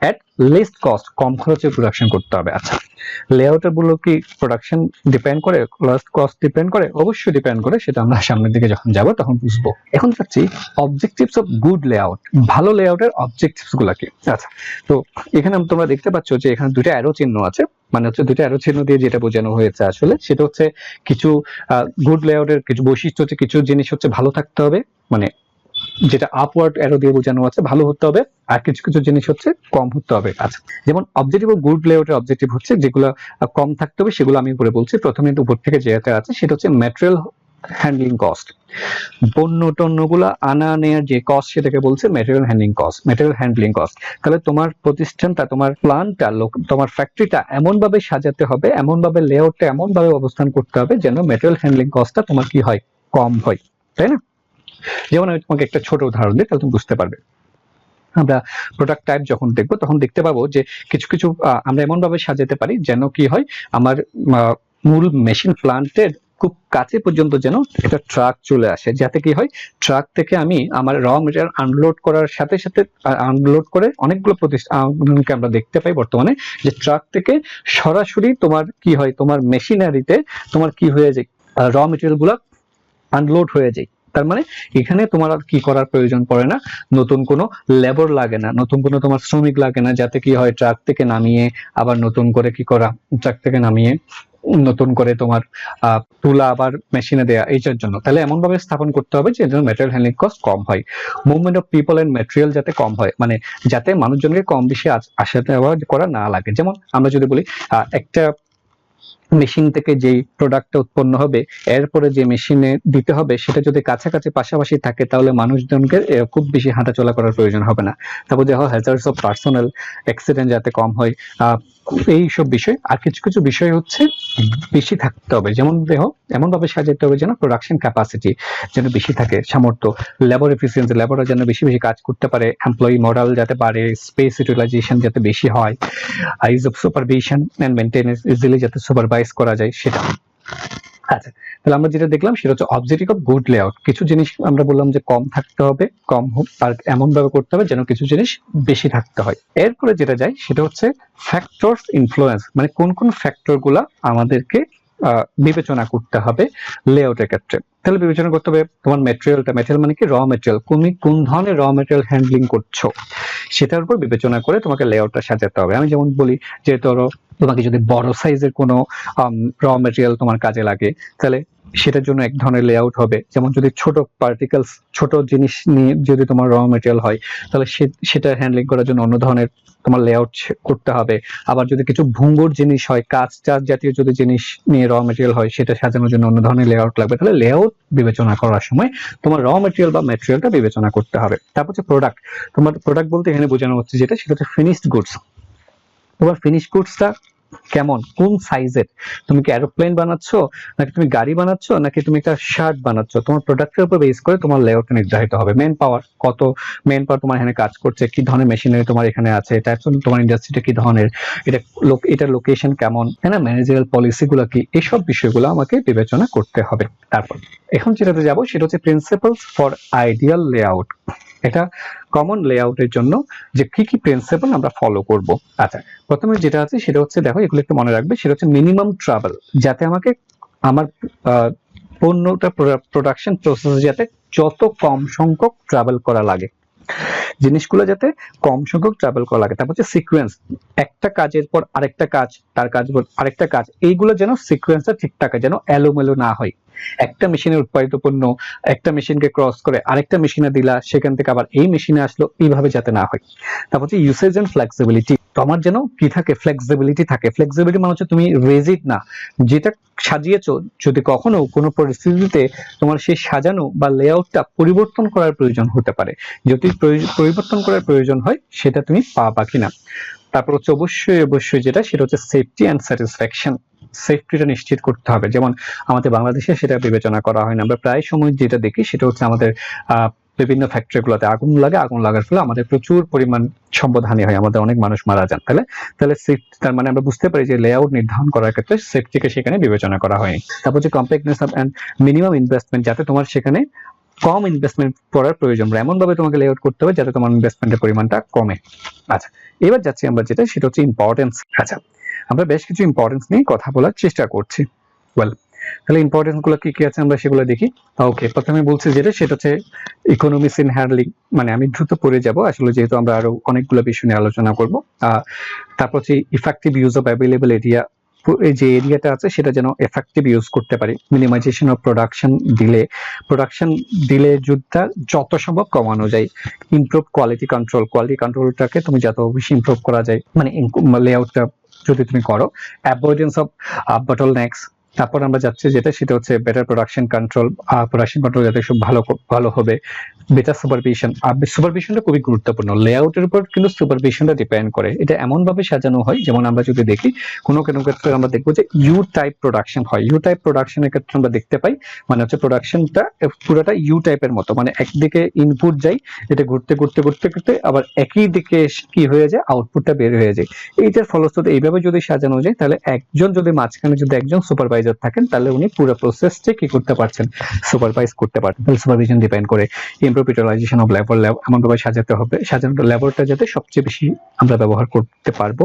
অ্যাট লিস্ট কস্ট, কম খরচে প্রোডাকশন করতে হবে। আচ্ছা, লেআউটের গুলো কি প্রোডাকশন ডিপেন্ড করে, লিস্ট কস্ট ডিপেন্ড করে? অবশ্যই ডিপেন্ড করে, সেটা আমরা সামনের দিকে যখন যাব তখন বুঝবো। এখন যাচ্ছি অবজেক্টিভস অফ গুড লেআউট, ভালো লেআউটের অবজেক্টিভস গুলা কি। আচ্ছা, তো এখানে তোমরা দেখতে পাচ্ছ যে এখানে দুটো অ্যারো চিহ্ন আছে, মানে হচ্ছে দুটো অ্যারো চিহ্ন দিয়ে যেটা বোঝানো হয়েছে আসলে সেটা হচ্ছে কিছু গুড লেআউটের কিছু বৈশিষ্ট্য হচ্ছে, কিছু জিনিস হচ্ছে ভালো থাকতে হবে, মানে যেটা আপওয়ার্ড অ্যারো দিয়ে বোঝানো আছে, ভালো হতে হবে, আর কিছু কিছু জিনিস হচ্ছে কম হতে হবে। আচ্ছা, যেমন অবজেক্টিভ অফ গুড লেআউটের অবজেক্টিভ হচ্ছে যেগুলো কম থাকতে হবে সেগুলো আমি উপরে বলছি। প্রথমে উপর থেকে যেটা আছে সেটা হচ্ছে ম্যাটেরিয়াল হ্যান্ডলিং কস্ট, পণ্য টন্যগুলো আনা নেওয়ার যে কস্ট সেটাকে বলছে material handling cost. Material handling cost, তাহলে তোমার প্রতিষ্ঠানটা, তোমার প্ল্যান্টটা, তোমার ফ্যাক্টরিটা এমন ভাবে সাজাতে হবে, এমন ভাবে লেআউটটা এমন ভাবে অবস্থান করতে হবে যেন ম্যাটেরিয়াল হ্যান্ডলিং কস্টটা তোমার কি হয়, কম হয়, তাই না? যেমন আমি তোমাকে একটা ছোট উদাহরণ দিই, তাহলে তুমি বুঝতে পারবে। আমরা প্রোডাক্ট টাইপ যখন দেখবো তখন দেখতে পাবো যে কিছু কিছু আমরা এমন ভাবে সাজাতে পারি যেন কি হয়, আমার মূল মেশিন প্ল্যান্টের খুব কাছে পর্যন্ত যেন একটা ট্রাক চলে আসে, যাতে কি হয়, ট্রাক থেকে আমি আমার র মেটেরিয়াল আনলোড করার সাথে সাথে, আনলোড করে অনেকগুলো প্রতিষ্ঠানকে আমরা দেখতে পাই বর্তমানে যে ট্রাক থেকে সরাসরি তোমার কি হয়, তোমার মেশিনারিতে তোমার কি হয়ে যায়, র মেটেরিয়াল গুলা আনলোড হয়ে যায়। তার মানে এখানে তোমার আর কি করার প্রয়োজন পড়ে না, নতুন কোনো লেবার লাগে না, নতুন কোনো তোমার শ্রমিক লাগে না, যাতে কি হয় ট্রাক থেকে নামিয়ে আবার নতুন করে কি করা, ট্রাক থেকে নামিয়ে নতুন করে তোমার তুলা আবার মেশিনে দেয়া, এইটার জন্য। তাহলে এমন ভাবে স্থাপন করতে হবে যে যেন ম্যাটেরিয়াল হ্যান্ডলিং কস্ট কম হয়, movement of people and material যাতে কম হয়, মানে যাতে মানুষজনকে কম বেশি আসা যাওয়া করা না লাগে। যেমন আমরা যদি বলি একটা মেশিন থেকে যেই প্রোডাক্টটা উৎপন্ন হবে এরপরে যে মেশিনে দিতে হবে সেটা যদি কাছাকাছি পাশাপাশি থাকে তাহলে মানুষজনকে খুব বেশি হাঁটাচলা করার প্রয়োজন হবে না। তারপর দেখো হ্যাজার্ডস অফ পার্সোনাল অ্যাক্সিডেন্ট যাতে কম হয়, এই সব বিষয়। আর কিছু কিছু বিষয় হচ্ছে বেশি থাকতে হবে, যেমন দেখো এমন ভাবে সাজাতে হবে যেন প্রোডাকশন ক্যাপাসিটি যেন বেশি থাকে, সামর্থ্য, লেবার এফিসিয়েন্সি, লেবাররা যেন বেশি বেশি কাজ করতে পারে, এমপ্লয়ি মডেল যাতে বাড়ে, স্পেস ইউটিলাইজেশন যাতে বেশি হয়, ease of supervision and maintenance easily যাতে সুপারভাইজ করা যায় সেটা। আচ্ছা, তাহলে আমরা যেটা দেখলাম সেটা হচ্ছে অবজেক্টিভ অফ গুড লেআউট। কিছু জিনিস আমরা বললাম যে কম থাকতে হবে, কম হোক, আর এমন ভাবে করতে হবে যেন কিছু জিনিস বেশি থাকতে হয়। এরপরে যেটা যাই সেটা হচ্ছে ফ্যাক্টরস ইনফ্লুয়েন্স, মানে কোন কোন ফ্যাক্টর গুলা আমাদেরকে বিবেচনা করতে হবে লেআউটের ক্ষেত্রে। তাহলে বিবেচনা করতে হবে তোমার ম্যাটেরিয়ালটা, ম্যাটেরিয়াল মানে কি র ম্যাটেরিয়াল, তুমি কোন ধরনের র ম্যাটেরিয়াল হ্যান্ডলিং করছো সেটার উপর বিবেচনা করে তোমাকে লেআউটটা সাজাতে হবে। আমি যেমন বলি যে ধরো তোমাকে যদি বড় সাইজের কোনো র ম্যাটেরিয়াল তোমার কাজে লাগে তাহলে সেটার জন্য এক ধরনের লেআউট হবে। যেমন যদি ছোট পার্টিকেলস, ছোট জিনিস নিয়ে যদি তোমার র ম্যাটেরিয়াল হয় তাহলে সেটা হ্যান্ডলিং করার জন্য অন্য ধরনের তোমার লেআউট করতে হবে। আবার যদি কিছু ভঙ্গুর জিনিস হয়, কাঁচ চাচ জাতীয় যদি জিনিস নিয়ে র ম্যাটেরিয়াল হয় সেটা সাজানোর জন্য অন্য ধরনের লেআউট লাগবে। তাহলে লেআউট বিবেচনা করার সময় তোমার র ম্যাটেরিয়াল বা ম্যাটেরিয়ালটা বিবেচনা করতে হবে। তারপর হচ্ছে প্রোডাক্ট। তোমার প্রোডাক্ট বলতে এখানে বোঝানো হচ্ছে যেটা সেটা হচ্ছে ফিনিশড গুডস। তোমার ফিনিশড গুডসটা কেমন, কোন সাইজের, তুমি কি এরোপ্লেন বানাচ্ছ নাকি তুমি গাড়ি বানাচ্ছ নাকি তুমি একটা শার্ট বানাচ্ছ, তোমার প্রোডাক্টের উপর বেস করে তোমার লেআউট নির্ধারিত হবে। মেন পাওয়ার, কত মেন পাওয়ার তোমার এখানে কাজ করছে, কি ধরনের মেশিনারি তোমার এখানে আছে, টাইপস অফ তোমার ইন্ডাস্ট্রিটা কি ধরনের, এটার লোকেশন কেমন, তাই না, ম্যানেজারাল পলিসিগুলো কি, এইসব বিষয়গুলো আমাকে বিবেচনা করতে হবে। তারপর এখন যেটাতে যাব সেটা হচ্ছে প্রিন্সিপালস ফর আইডিয়াল লেআউট। এটা কমন লেআউটের জন্য যে কি কি প্রিন্সিপাল আমরা ফলো করব। আচ্ছা, প্রথমে যেটা আছে সেটা হচ্ছে দেখো এগুলো একটু মনে রাখবে, সেটা হচ্ছে মিনিমাম ট্রাভেল, যাতে আমাকে আমার পণ্যটা প্রোডাকশন প্রসেসে যাতে যত কম সংখ্যক ট্রাভেল করা লাগে, জিনিসগুলো যাতে কম সংখ্যক ট্রাভেল করা লাগে। তারপর হচ্ছে সিকোয়েন্স, একটা কাজের পর আরেকটা কাজ, তার কাজ পর আরেকটা কাজ, এইগুলো যেন সিকোয়েন্সটা ঠিক থাকে, যেন এলোমেলো না হয়। একটা মেশিনের উৎপাদিত পণ্য একটা মেশিনকে ক্রস করে আরেকটা মেশিনে দিলা, সেখান থেকে আবার এই মেশিনে আসলো, এইভাবে যাতে না হয়। তারপর হচ্ছে ইউসেজ এন্ড ফ্লেক্সিবিলিটি, তোমার যেন কি থাকে, ফ্লেক্সিবিলিটি থাকে। ফ্লেক্সিবিলিটি মানে হচ্ছে তুমি রিজিড না, যেটা সাজিয়েছো যদি কখনো কোনো পরিস্থিতিতে তোমার সেই সাজানো বা লেআউটটা পরিবর্তন করার প্রয়োজন হতে পারে, যদি পরিবর্তন করার প্রয়োজন হয় সেটা তুমি পাবা কিনা। তারপর হচ্ছে অবশ্যই যেটা, সেটা হচ্ছে সেফটি অ্যান্ড স্যাটিসফ্যাকশন। সেফটিটা নিশ্চিত করতে হবে, যেমন আমাদের বাংলাদেশে সেটা বিবেচনা করা হয় না। আমরা প্রায় সময় যেটা দেখি সেটা হচ্ছে আমাদের বিভিন্ন ফ্যাক্টরিগুলোতে আগুন লাগার ফলে আমাদের প্রচুর পরিমাণ সম্পদহানি হয়, আমাদের অনেক মানুষ মারা যান। তাহলে সেফটি, তার মানে আমরা বুঝতে পারি যে লেআউট নির্ধারণ করার ক্ষেত্রে সেফটিকে সেখানে বিবেচনা করা হয়নি। তারপর হচ্ছে কমপ্লেক্সনেস অ্যান্ড মিনিমাম ইনভেস্টমেন্ট, যাতে তোমার সেখানে কম ইনভেস্টমেন্ট করার প্রয়োজন, এমন ভাবে তোমাকে লেআউট করতে হবে যাতে তোমার ইনভেস্টমেন্টের পরিমাণটা কমে। আচ্ছা, এবার যাচ্ছি আমরা যেটা, সেটা হচ্ছে ইম্পর্টেন্স। আচ্ছা, আমরা বেশ কিছু ইম্পর্টেন্স নিয়ে কথা বলার চেষ্টা করছি। ওয়েল, তাহলে ইম্পর্টেন্স গুলো কি কি আছে আমরা সেগুলো দেখি। ওকে, প্রথমে বলছি যেটা, সেটা হচ্ছে ইকোনমিক্স ইন হ্যান্ডলিং, মানে আমি দ্রুত পড়ে যাব আসলে, যেহেতু আমরা আরো অনেকগুলো বিষয় নিয়ে আলোচনা করব। তারপর হচ্ছে effective use of available area, এই যে এরিয়াটা আছে সেটা যেন এফেক্টিভ ইউজ করতে পারি। মিনিমাইজেশন অফ প্রোডাকশন ডিলে যত সম্ভব কমানো যায়। ইমপ্রুভ কোয়ালিটি কন্ট্রোলটাকে তুমি যত বেশি ইমপ্রুভ করা যায়, মানে লেআউটটা যদি তুমি করো। Avoidance of bottlenecks. তারপর আমরা যাচ্ছি যেটা, সেটা হচ্ছে বেটার প্রোডাকশন কন্ট্রোল যাতে সব ভালো হবে। বেটার সুপারভিশন, সুপারভিশনটা খুবই গুরুত্বপূর্ণ। লেআউটের উপর কিন্তু সুপারভিশনটা ডিপেন্ড করে। এটা এমন ভাবে সাজানো হয়, যেমন আমরা যদি দেখি কোনো ক্ষেত্রে আমরা দেখবো যে ইউ টাইপ প্রোডাকশন হয়। ইউ টাইপ প্রোডাকশনের ক্ষেত্রে আমরা দেখতে পাই, মানে হচ্ছে প্রোডাকশনটা পুরোটা ইউ টাইপের মতো, মানে একদিকে ইনপুট যায়, এটা ঘুরতে আবার একই দিকে কি হয়ে যায়, আউটপুটটা বের হয়ে যায়। এইটার ফলশ্রুতি এইভাবে যদি সাজানো যায়, তাহলে একজন যদি মাঝখানে যদি একজন সুপারভাইজার থাকেন, তাহলে উনি পুরো প্রসেসটা কি করতে পারছেন, সুপারভাইজ করতে পারছেন। তাহলে সুপারভিশন ডিপেন্ড করে। ইমপ্রুভ ইউটিলাইজেশন অফ লেবার, এমন ভাবে সাজাতে হবে, সাজানো লেবারটা যাতে সবচেয়ে বেশি আমরা ব্যবহার করতে পারবো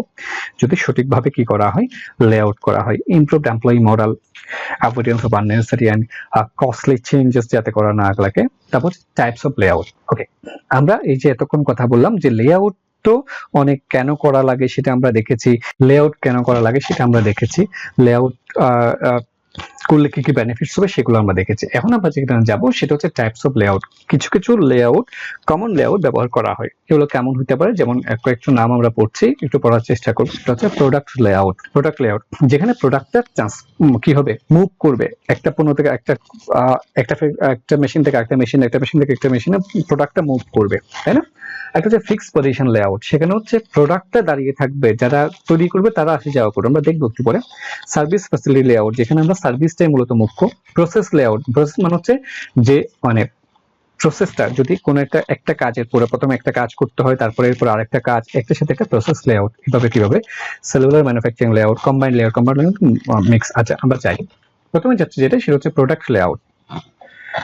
যদি সঠিকভাবে কি করা হয়, লেআউট করা হয়। Improved employee model, avoidance of unnecessary and costly changes যাতে করা না লাগে। তারপর টাইপস অফ লেআউট। ওকে, আমরা এই যে এতক্ষণ কথা বললাম যে লেআউট তো অনেক কেন করা লাগে সেটা আমরা দেখেছি, লেআউট করলে কি কি বেনিফিটস হবে সেগুলো আমরা দেখেছি। এখন আমরা যেটা যাবো সেটা হচ্ছে টাইপস অফ লেআউট। কিছু লেআউট, কমন লেআউট ব্যবহার করা হয়। এগুলো কেমন হতে পারে, যেমন কয়েকটা নাম আমরা পড়ছি, একটু পড়ার চেষ্টা করব। সেটা হচ্ছে প্রোডাক্ট লেআউট, যেখানে প্রোডাক্টটা কি হবে, মুভ করবে একটা পণ্য থেকে একটা মেশিন থেকে একটা মেশিনে প্রোডাক্টটা মুভ করবে, তাই না? একটা হচ্ছে ফিক্সড পজিশন লেআউট, সেখানে হচ্ছে প্রোডাক্টটা দাঁড়িয়ে থাকবে, যারা তৈরি করবে তারা আসে যাওয়া করবে, আমরা দেখবো একটু পরে। সার্ভিস ফ্যাসিলিটি লেআউট, যেখানে আমরা সার্ভিসটাই মূলত মুখ্য। প্রসেস লেআউট, প্রসেস মানে হচ্ছে যে মানে প্রসেসটা, যদি কোনো একটা কাজের পরে প্রথমে একটা কাজ করতে হয়, তারপরে এরপর আরেকটা কাজ, একটার সাথে একটা প্রসেস লেআউট। কিভাবে cellular manufacturing layout, combined mix. আচ্ছা, আমরা যাই প্রথমে যাচ্ছি যেটা, সেটা হচ্ছে প্রোডাক্ট লেআউট।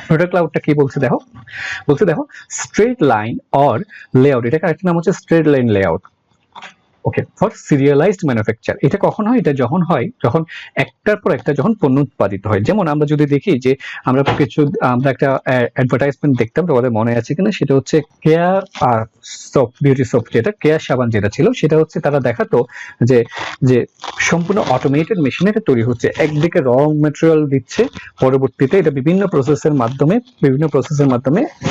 প্রোডাক্ট লেআউটটা কি বলছে দেখো, স্ট্রেট লাইন অর লেআউট, এটাকে আরেকটা নাম হচ্ছে straight line layout. Okay, for serialised manufacture. এটা কখন হয়, এটা যখন হয় যখন একটার পর একটা যখন পণ্য উৎপাদিত হয়। যেমন আমরা যদি দেখি যে আমরা একটা অ্যাডভার্টাইজমেন্ট দেখতাম, তোমাদের মনে আছে কিনা, সেটা হচ্ছে কেয়া সোপ, বিউটি সোপ, যেটা কেয়া সাবান যেটা ছিল, সেটা হচ্ছে তারা দেখাতো যে যে সম্পূর্ণ অটোমেটেড মেশিনে এটা তৈরি হচ্ছে। একদিকে র ম্যাটেরিয়াল দিচ্ছে, পরবর্তীতে এটা বিভিন্ন প্রসেসের মাধ্যমে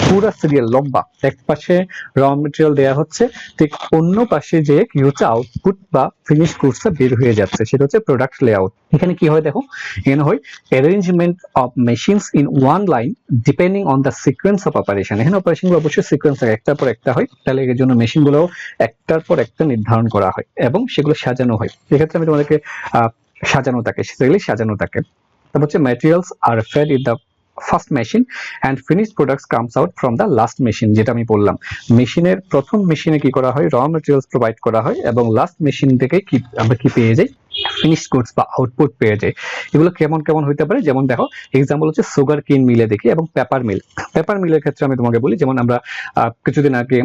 পুরো সিরিয়াল লম্বা, এক পাশে র ম্যাটেরিয়াল দেয়া হচ্ছে, ঠিক অন্য পাশে যে কি হচ্ছে, আউটপুট বা ফিনিশ গুডসটা বের হয়ে যাচ্ছে, সেটা হচ্ছে প্রোডাক্ট লেআউট। এখানে কি হয় দেখো, এখানে হয় arrangement of machines in one line depending on the sequence of operation. এখানে অপারেশনগুলো অবশ্যই সিকোয়েন্স থাকে, একটার পর একটা হয়, তাহলে এর জন্য মেশিনগুলো একটার পর একটা নির্ধারণ করা হয় এবং সেগুলো সাজানো হয়। এক্ষেত্রে আমি তোমাদেরকে সাজানো থাকে। তারপর হচ্ছে materials are fed in the first machine and finished products comes out from the last machine. যেটা আমি বললাম, মেশিনের প্রথম মেশিনে কি করা হয়, র ম্যাটেরিয়ালস প্রোভাইড করা হয় এবং লাস্ট মেশিন থেকে আমরা কি পেয়ে যাই, ফিনিশড গুডস বা আউটপুট পেয়ে যাই। এগুলো কেমন হতে পারে, যেমন দেখো এক্সাম্পল হচ্ছে সুগার কেন মিলে দেখি এবং পেপার মিলের ক্ষেত্রে আমি তোমাকে বলি, যেমন আমরা কিছুদিন আগে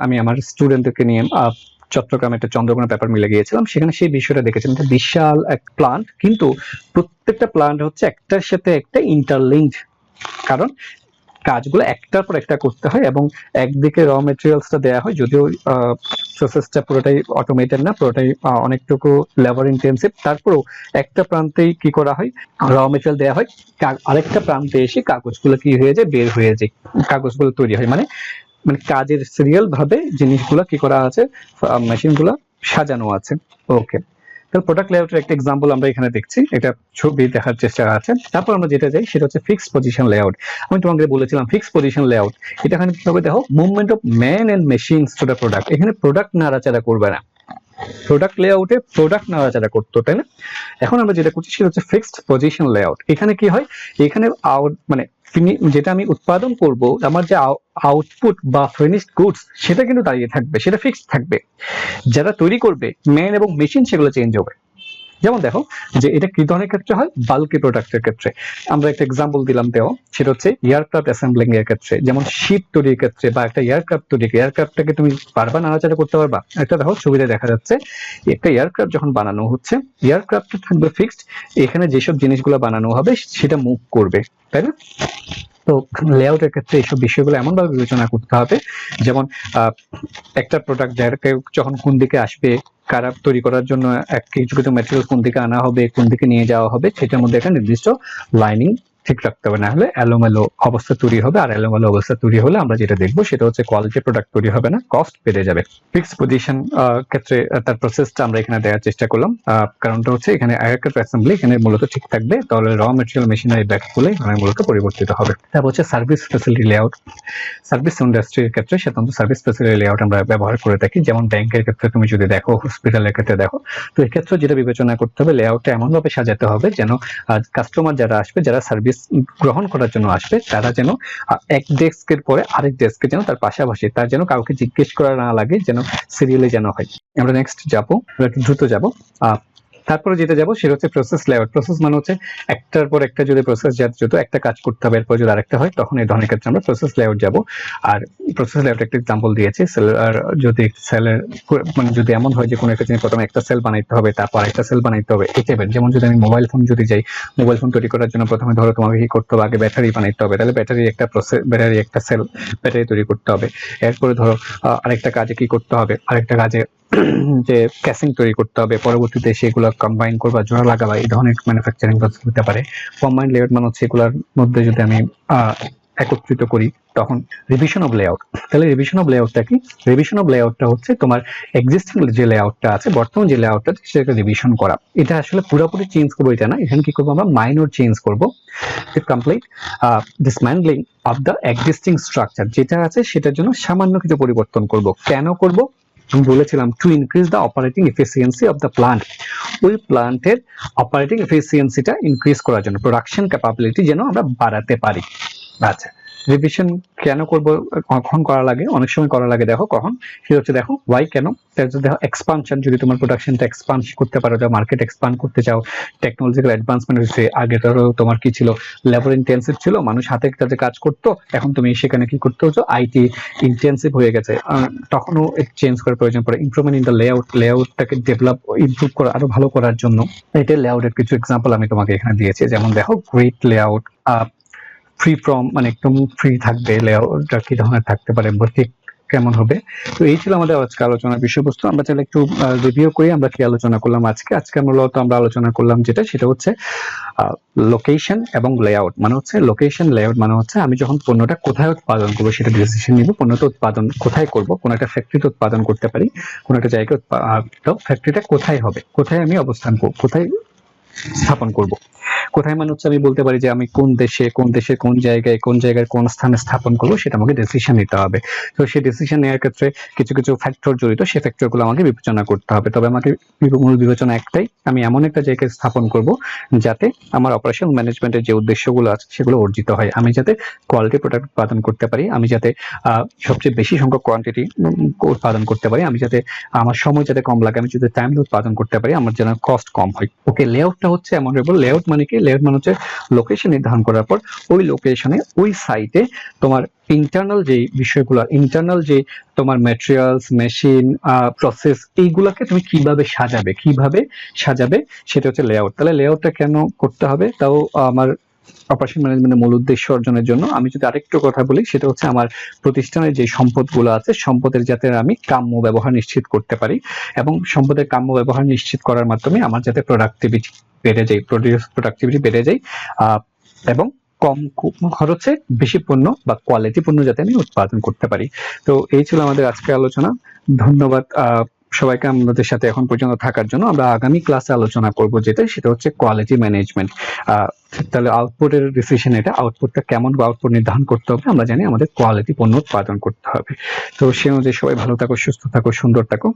আমি আমার স্টুডেন্টদেরকে নিয়ে চট্টগ্রামে একটা চন্দ্রকোনা পেপার মিলে গিয়েছিলাম। সেখানে সেই বিষয়টা দেখেছিলাম, বিশাল এক প্লান্ট, কিন্তু প্রত্যেকটা প্লান্ট হচ্ছে একটার সাথে একটা ইন্টারলিঙ্কড, কারণ কাজগুলো একটার পর একটা করতে হয় এবং একদিকে র মেটেরিয়ালসটা দেওয়া হয়, যদিও প্রসেসটা পুরোটাই অটোমেটেড না, পুরোটাই অনেকটুকু লেবার ইন্টেন্সিভ। তারপরেও একটা প্রান্তেই কি করা হয়, র মেটেরিয়াল দেওয়া হয়, আরেকটা প্রান্তে এসে কাগজগুলো কি হয়ে যায়, বের হয়ে যায়, কাগজগুলো তৈরি হয়। মানে মানে কাজের সিরিয়াল ভাবে জিনিসগুলো কি করা আছে, মেশিনগুলো সাজানো আছে। ওকে, তাহলে প্রোডাক্ট লেআউটের একটা এক্সাম্পল আমরা এখানে দেখছি, এটা ছবি দেখার চেষ্টা আছে। তারপর আমরা যেটা যাই সেটা হচ্ছে ফিক্সড পজিশন লেআউট। আমি তোমাকে বলেছিলাম ফিক্সড পজিশন লেআউট, এটা এখানে কি হবে দেখো, movement of man and machines to the product. এখানে প্রোডাক্ট নাড়াচাড়া করবে না, প্রোডাক্ট লেআউটে প্রোডাক্ট নাড়াচাড়া করতো, তাই না? এখন আমরা যেটা করছি সেটা হচ্ছে ফিক্সড পজিশন লেআউট। এখানে কি হয়, এখানে মানে যেটা আমি উৎপাদন করব, আমার যে আউটপুট বা ফিনিশড গুডস সেটা কিন্তু দাঁড়িয়ে থাকবে, সেটা ফিক্সড থাকবে। যারা তৈরি করবে ম্যান এবং মেশিন সেগুলো চেঞ্জ হবে। যেমন দেখো যে এটা কি ধরনের ক্ষেত্রে হয়, বাল্কি প্রোডাক্টের ক্ষেত্রে। আমরা একটা এক্সাম্পল দিলাম দেও, সেটা হচ্ছে এয়ারক্রাফট অ্যাসেম্বলিং এর ক্ষেত্রে, যেমন শিপ তৈরির ক্ষেত্রে বা একটা এয়ারক্রাফট তৈরি, এয়ারক্রাফটটাকে তুমি বারবার নাড়াচাড়া করতে পারবা। একটা দেখো ছবিতে দেখা যাচ্ছে একটা এয়ারক্রাফট যখন বানানো হচ্ছে, এয়ারক্রাফট থাকবে ফিক্সড, এখানে যেসব জিনিসগুলো বানানো হবে সেটা মুভ করবে, তাই না? তো লেআউটের ক্ষেত্রে এইসব বিষয়গুলো এমন ভাবে বিবেচনা করতে হবে, যেমন একটা প্রোডাক্ট যখন কোন দিকে আসবে, কারা তৈরি করার জন্য কিছু কিছু ম্যাটেরিয়াল কোন দিকে আনা হবে, কোন দিকে নিয়ে যাওয়া হবে, সেটার মধ্যে একটা নির্দিষ্ট লাইনিং ঠিক রাখতে হবে, না হলে এলোমেলো অবস্থা তৈরি হবে। আর এলোমেলো অবস্থা তৈরি হলে আমরা যেটা দেখবো সেটা হচ্ছে কোয়ালিটি প্রোডাক্ট তৈরি হবে না, কস্ট বেড়ে যাবে। ফিক্সড পজিশন ক্ষেত্রে তার প্রসেসটা আমরা এখানে দেওয়ার চেষ্টা করলাম। কারণটা হচ্ছে এখানে এয়ারক্রাফট অ্যাসেম্বলি এখানে মূলত ঠিক থাকবে, তাহলে র ম্যাটেরিয়াল মেশিনারি ব্যাগগুলো এখানে মূলত পরিবর্তিত হবে। তারপর হচ্ছে সার্ভিস ফ্যাসিলিটি লেআউট। সার্ভিস ইন্ডাস্ট্রির ক্ষেত্রে সাধারণত সার্ভিস ফ্যাসিলিটি লেআউট আমরা ব্যবহার করে থাকি। যেমন ব্যাংকের ক্ষেত্রে তুমি যদি দেখো, হসপিটালের ক্ষেত্রে দেখো, তো এক্ষেত্রে যেটা বিবেচনা করতে হবে, লেআউটটা এমন ভাবে সাজাতে হবে যেন কাস্টমার যারা আসবে, যারা সার্ভিস গ্রহণ করার জন্য আসবে, তারা যেন এক ডেস্কের পরে আরেক ডেস্কে যেন তার পাশাপাশি, তার যেন কাউকে জিজ্ঞেস করা না লাগে, যেন সিরিয়ালে যেন হয়। আমরা নেক্সট যাবো, দ্রুত যাবো। তারপরে যেটা যাবো সেটা হচ্ছে প্রসেস লেআউট। প্রসেস মানে হচ্ছে একটার পর একটা যদি প্রসেস যত একটা কাজ করতে হবে, এরপর যদি আরেকটা হয়, তখন এই ধরনের ক্ষেত্রে আমরা প্রসেস লেআউট যাব। আর প্রসেস লেআউট একটা এক্সাম্পল দিয়েছি, সেলার যদি সেলের মানে যদি এমন হয় যে কোনো একটা জিনিস প্রথমে একটা সেল বানাইতে হবে, তারপর আরেকটা সেল বানাইতে হবে, এই টাইপের। যেমন যদি আমি মোবাইল ফোন যদি যাই, মোবাইল ফোন তৈরি করার জন্য প্রথমে ধরো তোমাকে কি করতে হবে, আগে ব্যাটারি বানাইতে হবে, তাহলে ব্যাটারি একটা প্রসেস, ব্যাটারি একটা সেল, ব্যাটারি তৈরি করতে হবে। এরপরে ধরো আরেকটা কাজে কি করতে হবে, আরেকটা কাজে যে ক্যাসিং তৈরি করতে হবে, পরবর্তীতে সেগুলো কম্বাইন করবা, জোড়া লাগাবা, এই ধরনের ম্যানুফ্যাকচারিং প্রসেস হতে পারে। কম্বাইন লেআউট মানে হচ্ছে এগুলোর মধ্যে যদি আমি একত্রিত করি, তখন রিভিশন অফ লেআউট। তাহলে রিভিশন অফ লেআউটটা কি? রিভিশন অফ লেআউটটা হচ্ছে তোমার এক্সিস্টিং যে লেআউটটা আছে, বর্তমান যে লেআউটটা আছে, সেটাকে রিভিশন করা। এটা আসলে পুরোপুরি চেঞ্জ করবো এটা না, এখানে কি করবো আমরা, মাইনর চেঞ্জ করবো। Complete dismantling of the existing structure, যেটা আছে সেটার জন্য সামান্য কিছু পরিবর্তন করব। কেন করব? আমি বলেছিলাম to increase the operating efficiency of the plant, ওই প্লান্টের অপারেটিং এফিসিয়েন্সিটা ইনক্রিজ করার জন্য, প্রোডাকশন ক্যাপাবিলিটি যেন আমরা বাড়াতে পারি। আচ্ছা, রিভিশন কেন করব, কখন করা লাগে? অনেক সময় করা লাগে, দেখো কখন, সেটা হচ্ছে দেখো ওয়াই কেন, দেখো এক্সপানশন, যদি তোমার প্রোডাকশনটা এক্সপান্ড করতে পারো, যাও মার্কেট এক্সপান্ড করতে চাও, টেকনোলজিক্যাল অ্যাডভান্সমেন্ট হয়েছে, আগে ধরো তোমার কি ছিল, লেবার ইন্টেন্সিভ ছিল, মানুষ হাতে কাজে কাজ করতো, এখন তুমি সেখানে কি করতে হচ্ছে, আইটি ইন্টেন্সিভ হয়ে গেছে, তখনও চেঞ্জ করার প্রয়োজন পড়ে। ইমপ্রুভমেন্ট ইন দ্য লেআউট, লেআউটটাকে ডেভেলপ ইমপ্রুভ করা, আরো ভালো করার জন্য। এটা লেআউটের কিছু এক্সাম্পল আমি তোমাকে এখানে দিয়েছি, যেমন দেখো গ্রিড লেআউট, ফ্রি ফ্রম মানে একদম ফ্রি থাকবে, লেআউটটা কি ধরনের থাকতে পারে, ঠিক কেমন হবে। তো এই ছিল আমাদের আজকে আলোচনার বিষয়বস্তু। আমরা চাইলে একটু রিভিউ করি আমরা কি আলোচনা করলাম আজকে মূলত আমরা আলোচনা করলাম সেটা হচ্ছে লোকেশন এবং লেআউট। মানে হচ্ছে লোকেশন, লেআউট মানে হচ্ছে আমি যখন পণ্যটা কোথায় উৎপাদন করবো সেটা ডিসিশন নিব, পণ্যটা উৎপাদন কোথায় করব, কোন একটা ফ্যাক্টরিতে উৎপাদন করতে পারি, কোন একটা জায়গায় ফ্যাক্টরিটা কোথায় হবে, কোথায় আমি অবস্থান করব, কোথায় স্থাপন করব। কোথায় মানে হচ্ছে আমি বলতে পারি যে আমি কোন দেশে কোন জায়গায় কোন স্থানে স্থাপন করবো, সেটা আমাকে ডিসিশন নিতে হবে। তো সেই ডিসিশন নেওয়ার ক্ষেত্রে কিছু কিছু ফ্যাক্টর জড়িত, সেই ফ্যাক্টরগুলো আমাকে বিবেচনা করতে হবে। তবে আমাকে মূল বিবেচনা একটাই, আমি এমন একটা জায়গায় স্থাপন করব যাতে আমার অপারেশন ম্যানেজমেন্টের যে উদ্দেশ্যগুলো আছে সেগুলো অর্জিত হয়, আমি যাতে কোয়ালিটি প্রোডাক্ট উৎপাদন করতে পারি, আমি যাতে সবচেয়ে বেশি সংখ্যক কোয়ান্টিটি উৎপাদন করতে পারি, আমি যাতে আমার সময় যাতে কম লাগে, আমি যাতে টাইমলি উৎপাদন করতে পারি, আমার যেন কস্ট কম হয়। ওকে, লেআউটটা হচ্ছে এমন হবে, লেআউট মানে কি, লেআউট মানে হচ্ছে লোকেশন নির্ধারণ করার পর ওই লোকেশনে ওই সাইটে তোমার ইন্টারনাল যে বিষয়গুলো, ইন্টারনাল যে তোমার ম্যাটেরিয়ালস, মেশিন, প্রসেস, এইগুলাকে তুমি কিভাবে সাজাবে সেটা হচ্ছে লেআউট। তাহলে লেআউটটা কেন করতে হবে, তাও আমার অপারেশন ম্যানেজমেন্টের মূল উদ্দেশ্য অর্জনের জন্য আমি যদি আরেকটু কথা বলি, সেটা হচ্ছে আমার প্রতিষ্ঠানের যে সম্পদগুলো আছে, সম্পদের যাতে আমি কাম্য ব্যবহার নিশ্চিত করতে পারি, এবং সম্পদের কাম্য ব্যবহার নিশ্চিত করার মাধ্যমে আমার যাতে প্রোডাক্টিভিটি বেড়ে যায়, এবং কম খরচে বেশি পণ্য বা কোয়ালিটি পণ্য যাতে আমি উৎপাদন করতে পারি। তো এই ছিল আমাদের আজকের আলোচনা। ধন্যবাদ সবাইকে আমাদের সাথে এখন পর্যন্ত থাকার জন্য। আমরা আগামী ক্লাসে আলোচনা করব সেটা হচ্ছে কোয়ালিটি ম্যানেজমেন্ট। তাহলে আউটপুটের ডিসিশন, এটা আউটপুটটা কেমন আউটপুট নির্ধারণ করতে হবে, আমরা জানি আমাদের কোয়ালিটি পণ্য উৎপাদন করতে হবে। তো সে অনুযায়ী সবাই ভালো থাকো, সুস্থ থাকো, সুন্দর থাকো।